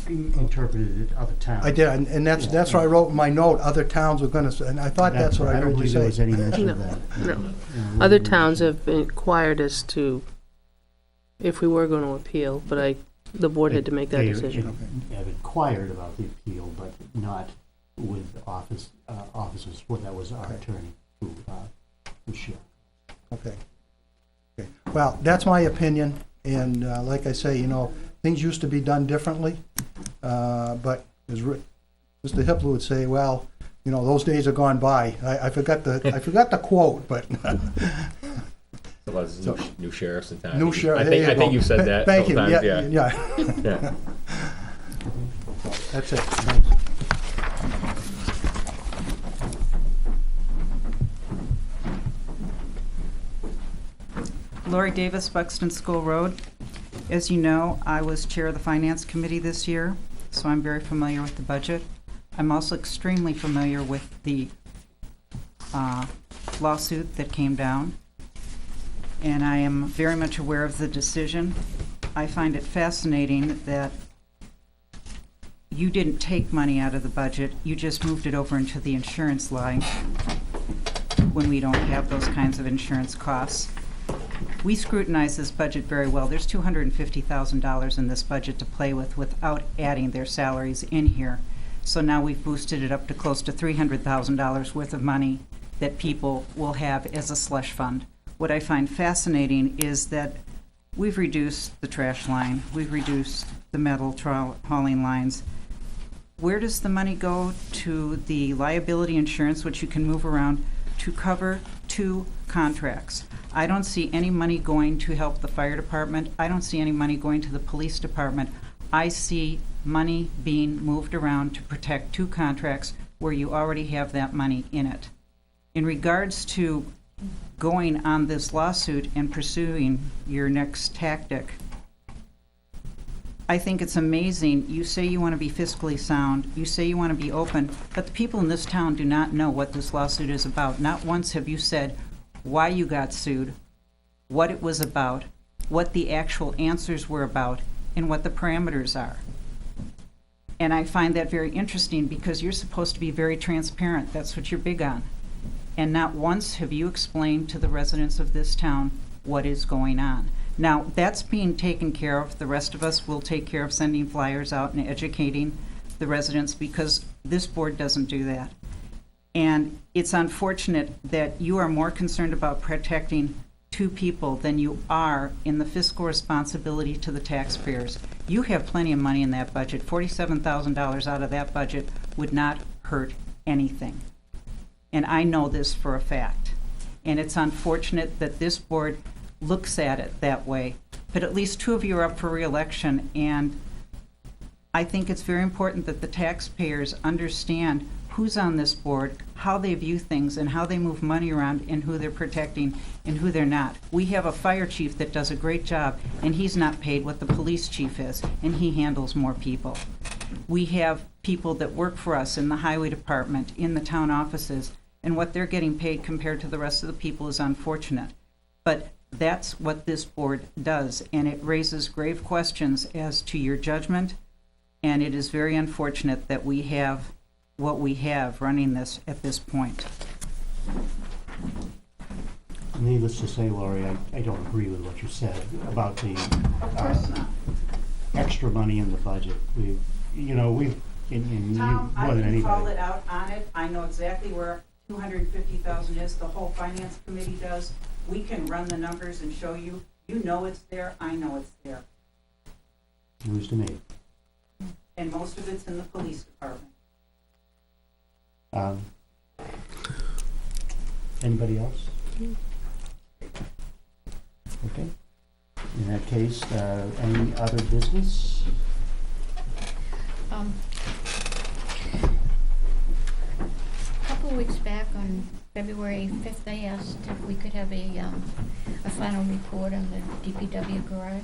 interpreted it other towns. I did, and that's what I wrote in my note. Other towns were going to, and I thought that's what I heard you say. I don't believe there was any mention of that. No. Other towns have inquired as to if we were going to appeal, but the board had to make that decision. They have inquired about the appeal, but not with officers. Well, that was our attorney who shared. Okay. Well, that's my opinion, and like I say, things used to be done differently, but as Mr. Hippler would say, well, You know, those days are gone by. I forgot the quote, but A lot of new sheriffs in town. new sheriff. I think you said that. Thank you. Times, Yeah. That's it. Lori Davis, Buxton School Road. As you know, I was chair of the Finance Committee this year, so I'm very familiar with the budget. I'm also extremely familiar with the lawsuit that came down, and I am very much aware of the decision. I find it fascinating that you didn't take money out of the budget, you just moved it over into the insurance line when we don't have those kinds of insurance costs. We scrutinize this budget very well. There's $250,000 in this budget to play with without adding their salaries in here. So now we've boosted it up to close to $300,000 worth of money that people will have as a slush fund. What I find fascinating is that we've reduced the trash line, we've reduced the metal hauling lines. Where does the money go to the liability insurance, which you can move around, to cover 2 contracts? I don't see any money going to help the fire department. I don't see any money going to the police department. I see money being moved around to protect 2 contracts where you already have that money in it. In regards to going on this lawsuit and pursuing your next tactic, I think it's amazing. You say you want to be fiscally sound, you say you want to be open, but the people in this town do not know what this lawsuit is about. Not once have you said why you got sued, what it was about, what the actual answers were about, and what the parameters are. And I find that very interesting because you're supposed to be very transparent. That's what you're big on. And not once have you explained to the residents of this town what is going on. Now, that's being taken care of. The rest of us will take care of sending flyers out and educating the residents because this board doesn't do that. And it's unfortunate that you are more concerned about protecting 2 people than you are in the fiscal responsibility to the taxpayers. You have plenty of money in that budget. $47,000 out of that budget would not hurt anything. And I know this for a fact. And it's unfortunate that this board looks at it that way. But at least 2 of you are up for re-election, and I think it's very important that the taxpayers understand who's on this board, how they view things, and how they move money around, and who they're protecting and who they're not. We have a fire chief that does a great job, and he's not paid what the police chief is, and he handles more people. We have people that work for us in the highway department, in the town offices, and what they're getting paid compared to the rest of the people is unfortunate. But that's what this board does, and it raises grave questions as to your judgment, and it is very unfortunate that we have what we have running this at this point. Needless to say, Laurie, I don't agree with what you said about the extra money in the budget. Tom, I more than can call anybody. it out on it. I know exactly where $250,000 is. The whole finance committee does. We can run the numbers and show you. You know it's there. I know it's there. News to me. And most of it's in the police department. Anybody else? Okay. In that case, any other business? A couple of weeks back on February 5th, I asked if we could have a final report on the DPW garage.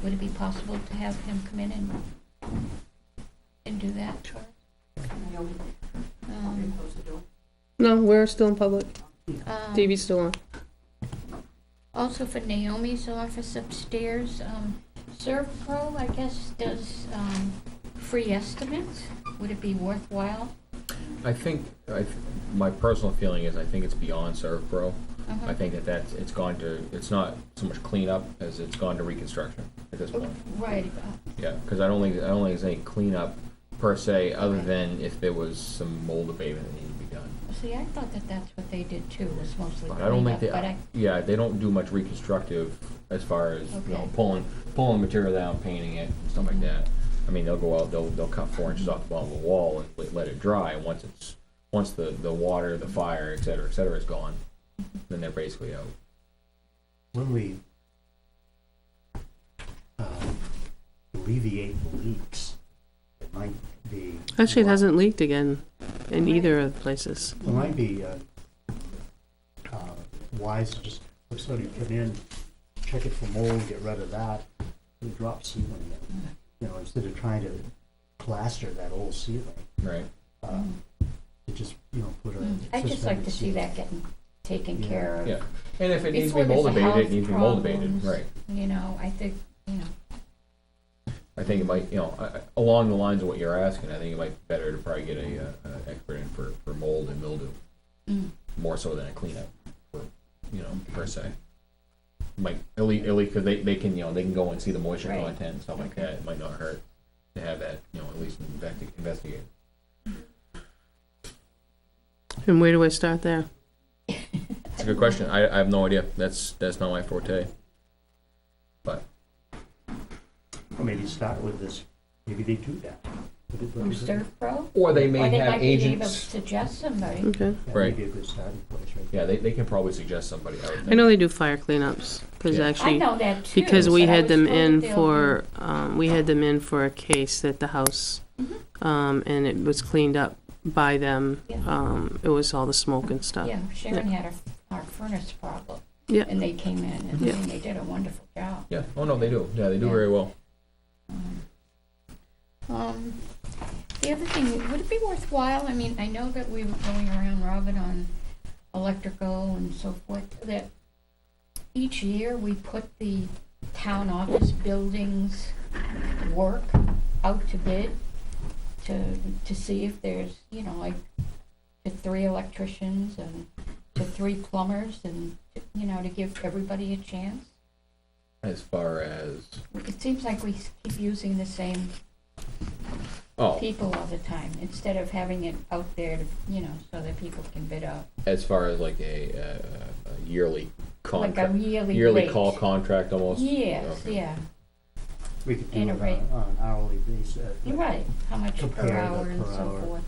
Would it be possible to have him come in and do that? No, we're still in public. TV's still on. Also for Naomi's office upstairs, ServPro, I guess, does free estimates. Would it be worthwhile? I think, my personal feeling is I think it's beyond ServPro. I think it's not so much cleanup as it's gone to reconstruction at this point. Right. Yeah, because I don't think there's any cleanup per se, other than if there was some mold abatement that needed to be done. See, I thought that that's what they did too, was mostly But I don't think cleanup, they don't do much reconstructive as far as pulling the material down, painting it, stuff like that. I mean, they'll go out, they'll cut 4 inches off the bottom of the wall and let it dry, and once the water, the fire, et cetera is gone, then they're basically out. When we alleviate the leaks, it might be. Actually, it hasn't leaked again in either of the places. It might be wise to just have somebody come in, check it for mold, get rid of that, and drop ceiling, instead of trying to plaster that old ceiling. Right. To just, put a. I'd just like to see that getting taken care of. Yeah, and if it needs to Before be there's mold abated, it health needs to be mold abated, problems. right. I think, I think it might, along the lines of what you're asking, I think it might be better to probably get a expert in for mold and mildew, more so than a cleanup, per se. Might at least because they can they can go and see the moisture Right. content and stuff like that. It might not hurt to have that at least investigate. And where do I start there? It's a good question. I have no idea. That's not my forte. But Or maybe start with this, maybe they do that. Booster Pro? or they Or may they have might be able to agents. suggest somebody. Okay. That Right. may be a good starting place, right? Yeah, they can probably suggest somebody. I would think. I know they do fire cleanups, because Yeah. I actually, know that too. because we but I had was them told in they'll for, we had them in for a case at the house, and it was cleaned up by them. Yeah. It was all the smoke and do- stuff. Yeah, Sharon had our furnace problem. Yeah. And they came in and Yeah. they did a wonderful job. Yeah. Oh no, they do. Yeah, they do Yeah. very well. The other thing, would it be worthwhile, I mean, I know that we were going around, Robert, on electrical and so forth, that each year we put the town office buildings work out to bid to see if there's, like, to 3 electricians and to 3 plumbers and, to give everybody a chance. As far as It seems like we keep using the same people all the time, instead of having it out there to, so that people can bid out. as far as like a yearly Like contract, a yearly rate. call contract almost. Yes, Okay. yeah, We could do In a it rate. on an hourly basis. you're right, how much per Compare the hour and per so hour. forth,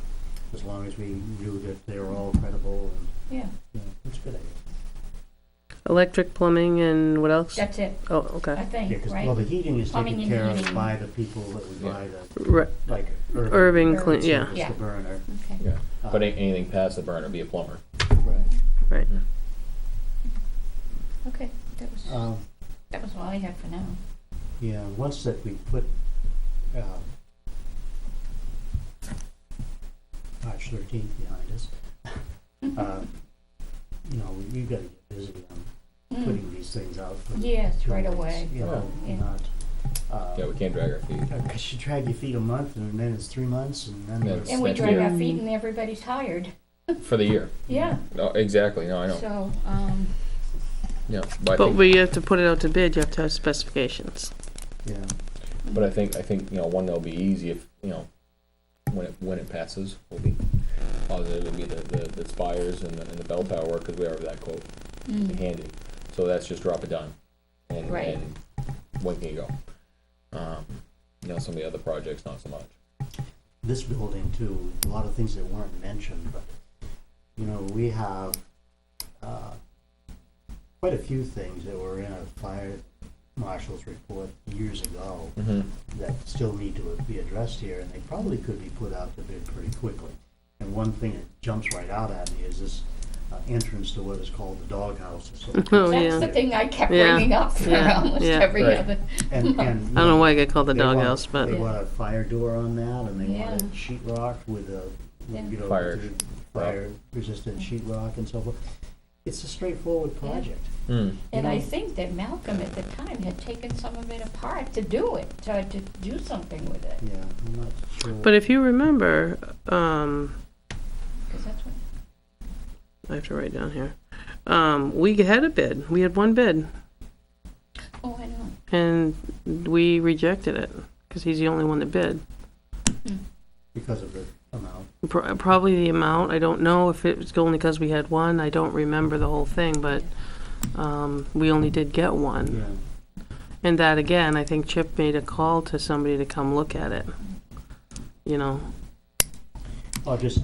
As long as we knew that they were all credible and, yeah, it's a good idea. Electric, plumbing, and what else? that's it, Oh, I okay. Yeah, think, 'cause, right? well, the heating is Plumbing taken and care of heating. by the people that would buy the, Right. like Irving would clean, yeah. service Yeah. the burner. Okay, Yeah, but anything past the burner, be a plumber. Right. Right. okay, that was all I had for now. Yeah, once that we put March 13th behind us, we gotta get busy on putting these things out. For Yes, 2 right weeks, away. Yeah. Yeah, we can't drag our feet. Because you drag your feet a month and then it's 3 months and then Yeah, it's. And we That's drag it. our feet and everybody's hired, For the year. yeah, No, exactly. No, I know. so, Yeah, but I But think, we have to put it out to bid, you have to have specifications. Yeah. I think one that'll be easy if when it passes will be positive. It'll be the spires and the bell tower work because we already have that quote handy. So that's just drop it down, and Right. and when can you go? Some of the other projects not so much. This building too, a lot of things that weren't mentioned, but, we have quite a few things that were in a fire marshal's report years ago that still need to be addressed here, and they probably could be put out to bid pretty quickly. And one thing that jumps right out at me is this entrance to what is called the doghouse. Oh, that's yeah. the thing I kept Yeah. bringing up for Yeah. almost Yeah. every Right. other. And I don't know why I got called the they want- doghouse, but They want a fire door on that, and they want Yeah. it sheetrock with a, Yeah. fire resistant sheetrock and so forth. It's a straightforward project. And I think that Malcolm at the time had taken some of it apart to do it, to do something with it. Yeah, I'm not sure. But if you remember, 'Cause that's what, I have to write down here. We had a bid. We had one bid, oh, I know. and we rejected it because he's the only one that bid. Because of the amount. Probably the amount. I don't know if it was only because we had one. I don't remember the whole thing, but we only did get one. Yeah. And that, again, I think Chip made a call to somebody to come look at it, you know. Oh, just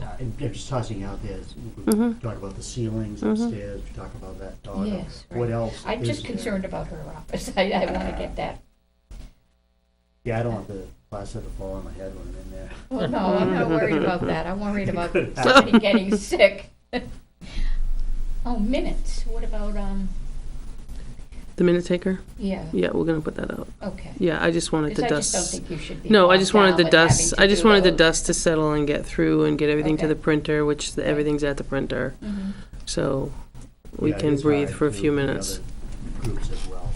tossing out there, we talk about the ceilings upstairs, we talk about that dog. Yes, right. What else I'm is just there? concerned about her office. I want to get that. Yeah, I don't want the placenta to fall on my head when I'm in there. Well, no, I'm not worried about that. I'm worried about somebody getting sick. Oh, minutes. What about, The minute taker? yeah, Yeah, we're gonna put that out. okay. Yeah, I just wanted the Because I dust. just don't think you should be. No, I bogged just wanted down the with dust, having to I just do wanted the those. dust to settle and get through and get everything to Okay. the printer, which everything's at the printer. Mhm. So we Yeah, it can is breathe hard for a to few do the minutes. other Groups as well.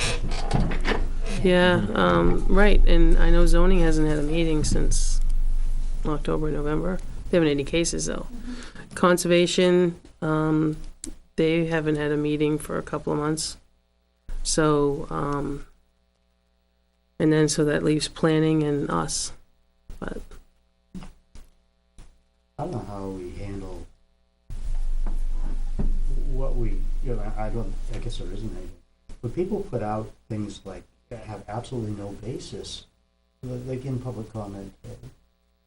Yeah, right, and I know zoning hasn't had a meeting since October, November. They haven't had any cases though. Conservation, they haven't had a meeting for a couple of months. So, and then, so that leaves planning and us. But, I don't know how we handle what we, you know, I guess there isn't anything. When people put out things like that have absolutely no basis, like in public comment,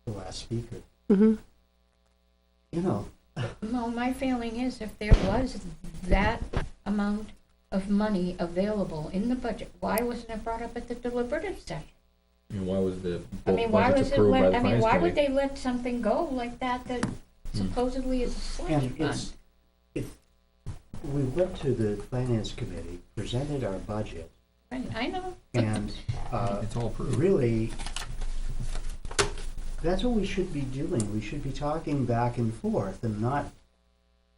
the last speaker, mhm. you know, Well, my feeling is if there was that amount of money available in the budget, why wasn't it brought up at the deliberative session? And why was the I mean, why budgets was it approved by let, the I mean, finance why would committee? they let something go like that that supposedly is a slush and fund? we went to the finance committee, presented our budget, I know. and It's all approved. really, that's what we should be doing. We should be talking back and forth and not,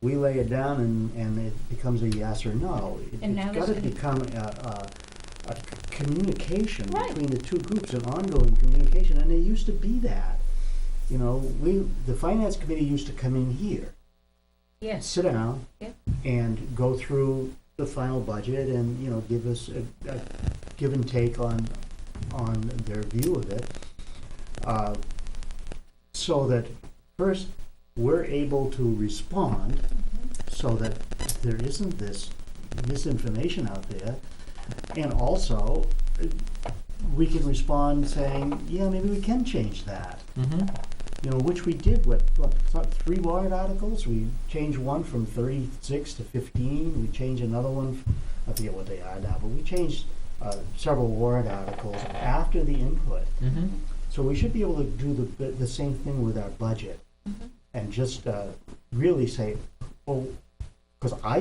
we lay it down and it becomes a yes or no. And now It's gotta this is- become a communication Right. between the two groups, an ongoing communication, and there used to be that. You know, the finance committee used to come in here, Yes. sit down, Yep. and go through the final budget and, you know, give us a give and take on their view of it. So that first, we're able to respond so that there isn't this misinformation out there. And also, we can respond saying, yeah, maybe we can change that. You know, which we did with, 3 warrant articles? We changed one from 36 to 15. We changed another one, I forget what they are now, but we changed several warrant articles after the input. So we should be able to do the same thing with our budget. And just really say, oh, because I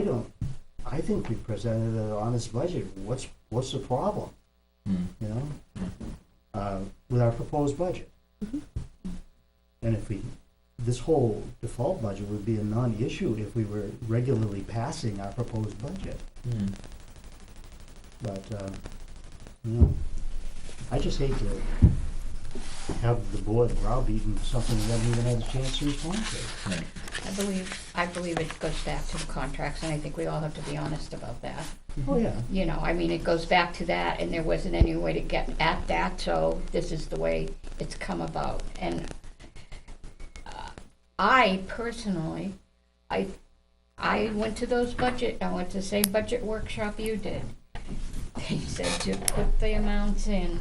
think we presented an honest budget. What's the problem? You know, with our proposed budget. And if this whole default budget would be a non-issue if we were regularly passing our proposed budget. But, you know, I just hate to have the board browbeaten something we haven't even had a chance to respond to. I believe it goes back to the contracts, and I think we all have to be honest about that. Oh, yeah. You know, I mean, it goes back to that, and there wasn't any way to get at that, so this is the way it's come about. And I personally, I went to I went to the same budget workshop you did. They said to put the amounts in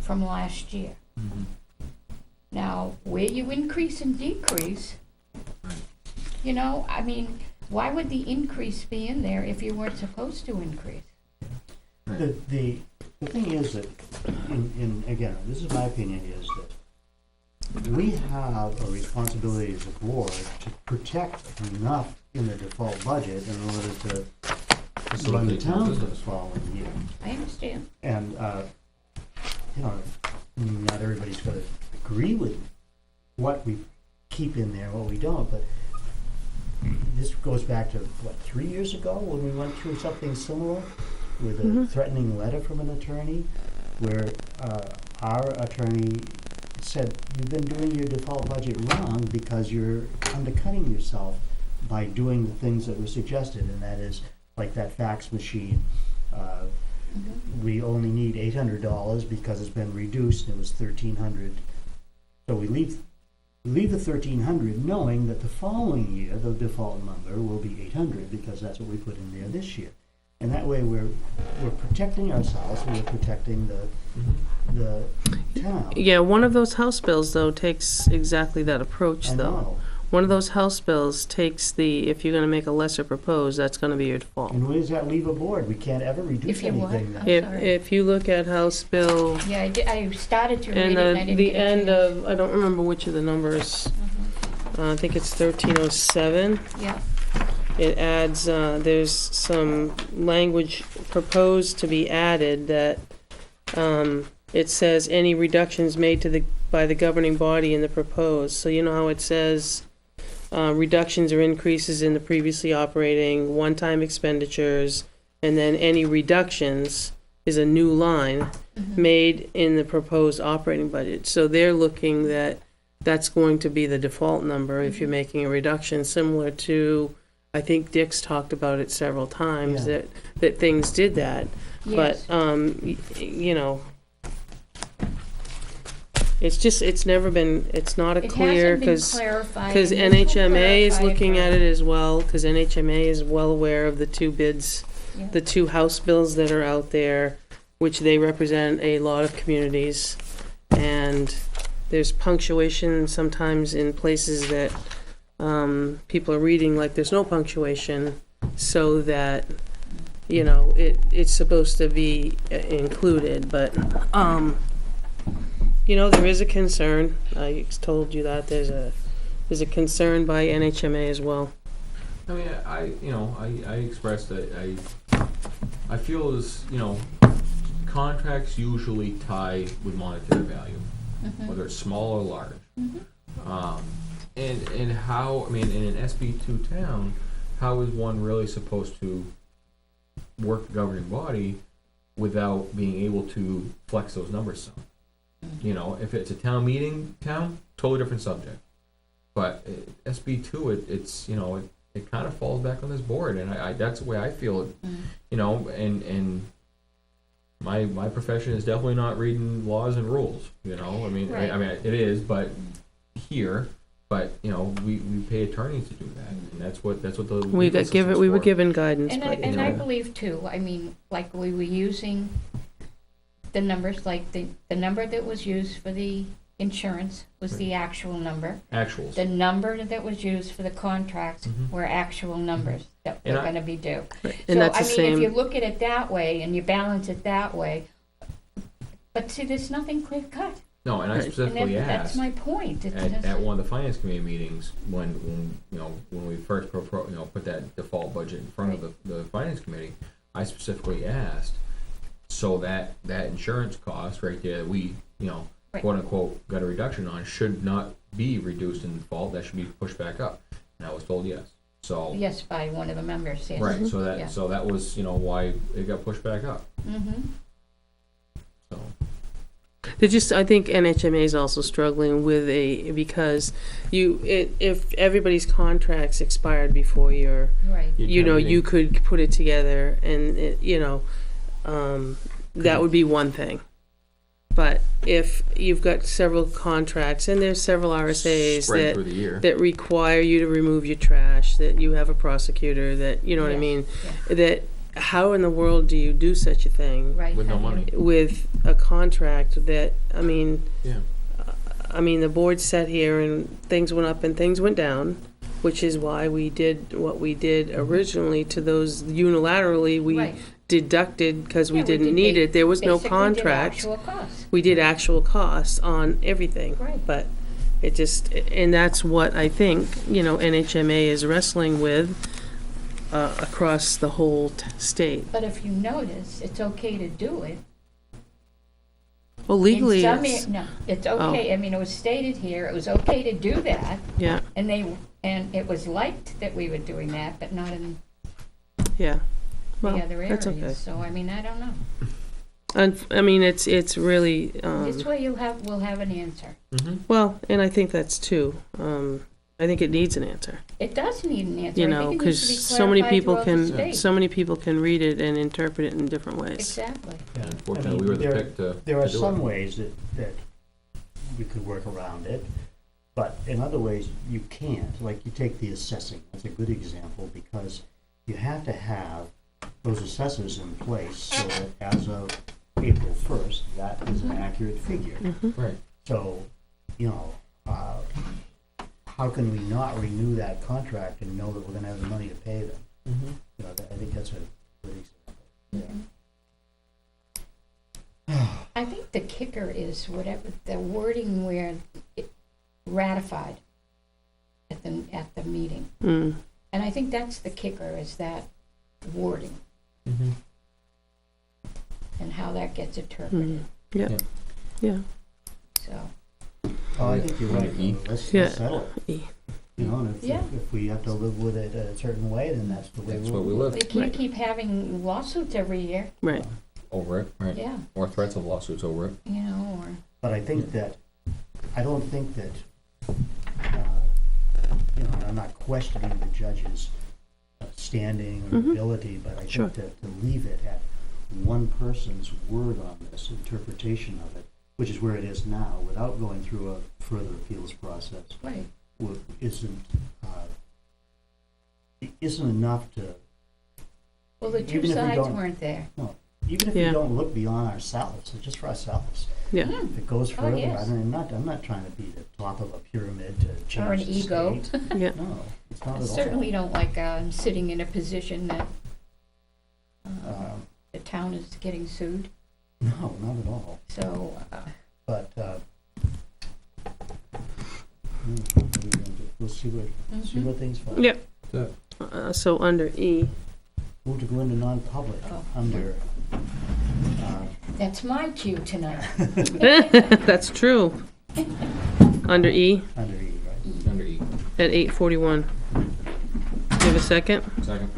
from last year. Now, where you increase and decrease, you know, I mean, why would the increase be in there if you weren't supposed to increase? The thing is that, again, this is my opinion, is that we have a responsibility as a board to protect enough in the default budget in order to run the town for the following year. I understand. And, you know, not everybody's gonna agree with what we keep in there, what we don't, but this goes back to, 3 years ago when we went through something similar with a threatening letter from an attorney where our attorney said, you've been doing your default budget wrong because you're undercutting yourself by doing the things that were suggested, and that is like that fax machine. We only need $800 because it's been reduced, it was $1,300. So we leave the $1,300 knowing that the following year, the default number will be $800 because that's what we put in there this year. And that way we're protecting ourselves, we're protecting the town. Yeah, one of those House bills, though, takes exactly that approach, I though. know. One of those House bills takes if you're gonna make a lesser proposed, that's gonna be your default. And where does that leave a board? We can't ever reduce If you what? anything. I'm If, sorry. if you look at House Bill Yeah, I started to read and it and I didn't the get a end chance. of, I don't remember which of the numbers, I think it's 1307. Yeah, It adds, there's some language proposed to be added that, it says any reductions made by the governing body in the proposed. So you know how it says, reductions or increases in the previously operating, one-time expenditures, and then any reductions is a new line made in the proposed operating budget. So they're looking that's going to be the default number if you're making a reduction, similar to, I think Dick's talked about it several times, Yeah. that things did that. yes. But, you know, it's never been, it's not a It clear, hasn't been because clarified. and this will NHMA is clarify looking for- at it as well, because NHMA is well aware of the two bids, Yeah. the two House bills that are out there, which they represent a lot of communities. And there's punctuation sometimes in places that people are reading like there's no punctuation, so that, you know, it's supposed to be included, but, you know, there is a concern. I told you that there's a concern by NHMA as well. I mean, I expressed that I feel as, contracts usually tie with monetary value, whether it's small or large. And how, in an SB2 town, how is one really supposed to work the governing body without being able to flex those numbers some? If it's a town meeting town, totally different subject. But SB2, it kind of falls back on this board, and I that's the way I feel it. And my profession is definitely not reading laws and rules. Right. It is, but here, we pay attorneys to do that, and that's what the We legal were system's given guidance, And but, I believe too, like we were using the numbers, like the number that was used for the insurance was the actual number. Actuals. The number that was used for the contracts were actual numbers that were And I- gonna be due. and that's the So, same. if you look at it that way and you balance it that way, but see, there's nothing clear cut. No, and I Right. And specifically that's asked my point. It's at just, one of the finance committee meetings when we first put that default budget in front of the finance committee. I specifically asked so that insurance cost right there that we Right. quote unquote got a reduction on should not be reduced in default. That should be pushed back up. And I was told yes. So yes, by one of the members, yes. right. So Yeah. that was why it got pushed back up. So. I think NHMA is also struggling with because if everybody's contracts expired before Right. you could put it together, and that would be one thing. But if you've got several contracts and there's several RSAs Spread through the year. that require you to remove your trash, that you have a prosecutor, that you know what I Yes, mean, that how in the world do you do such a thing Right. With no how do you- money. with a contract that Yeah. the board sat here and things went up and things went down, which is why we did what we did originally to those unilaterally. We Right. deducted because we Yeah, didn't need it. There was no basically did contract. actual costs. We did actual costs on everything. Right. But it just, and that's what I think, NHMA is wrestling with across the whole state. But if you notice, it's okay to do it. Well, legally, In some it's, no, it's okay. It was stated here, it was okay to do that, yeah, and it was liked that we were doing that, but not in yeah. Well, the other that's areas. okay. So, I don't know. And it's really, This way we'll have an answer. well, and I think that's too. I think it needs an answer. It does need an answer. I think it needs Because to be so many clarified people throughout the state. can read it and interpret it in different ways. Exactly. Yeah, Unfortunately, we were the pick to there are do some it. ways that we could work around it, but in other ways you can't. Like you take the assessing, that's a good example because you have to have those assessors in place so that as of April 1st, that is an accurate figure. Right. So, you know, how can we not renew that contract and know that we're gonna have the money to pay them? You know, I think that's a good example. I think the kicker is whatever the wording where it ratified at the meeting. Mm. And I think that's the kicker, is that wording and how that gets interpreted. Yeah. Yeah. So, Oh, I think you're right. Let's settle it. E. You know, and Yeah. if we have to live with it a certain way, then that's the way That's what we live. we can't keep having lawsuits every year, Right. Over it, right? yeah, Or threats of lawsuits over it. you know, or, But I think that, I don't think that, you know, I'm not questioning the judge's standing or ability, but I Sure. think that to leave it at one person's word on this interpretation of it, which is where it is now, without going through a further appeals process, right. isn't enough to, Well, the two Even if we sides don't- weren't there. even if Yeah. we don't look beyond ourselves, just for ourselves. Yeah. If it goes further, yes. I'm not trying to be the top of a pyramid to change Or an the ego. state. Yeah. No, it's not I at all. certainly don't like sitting in a position that Um, the town is getting sued, No, not at all. so, But, we'll see what things fall. Yeah. That's So under E. Move to go into non-public Oh. under, that's my cue tonight. That's true. Under E under E, right? under E. at 8:41. Do you have a second? Second.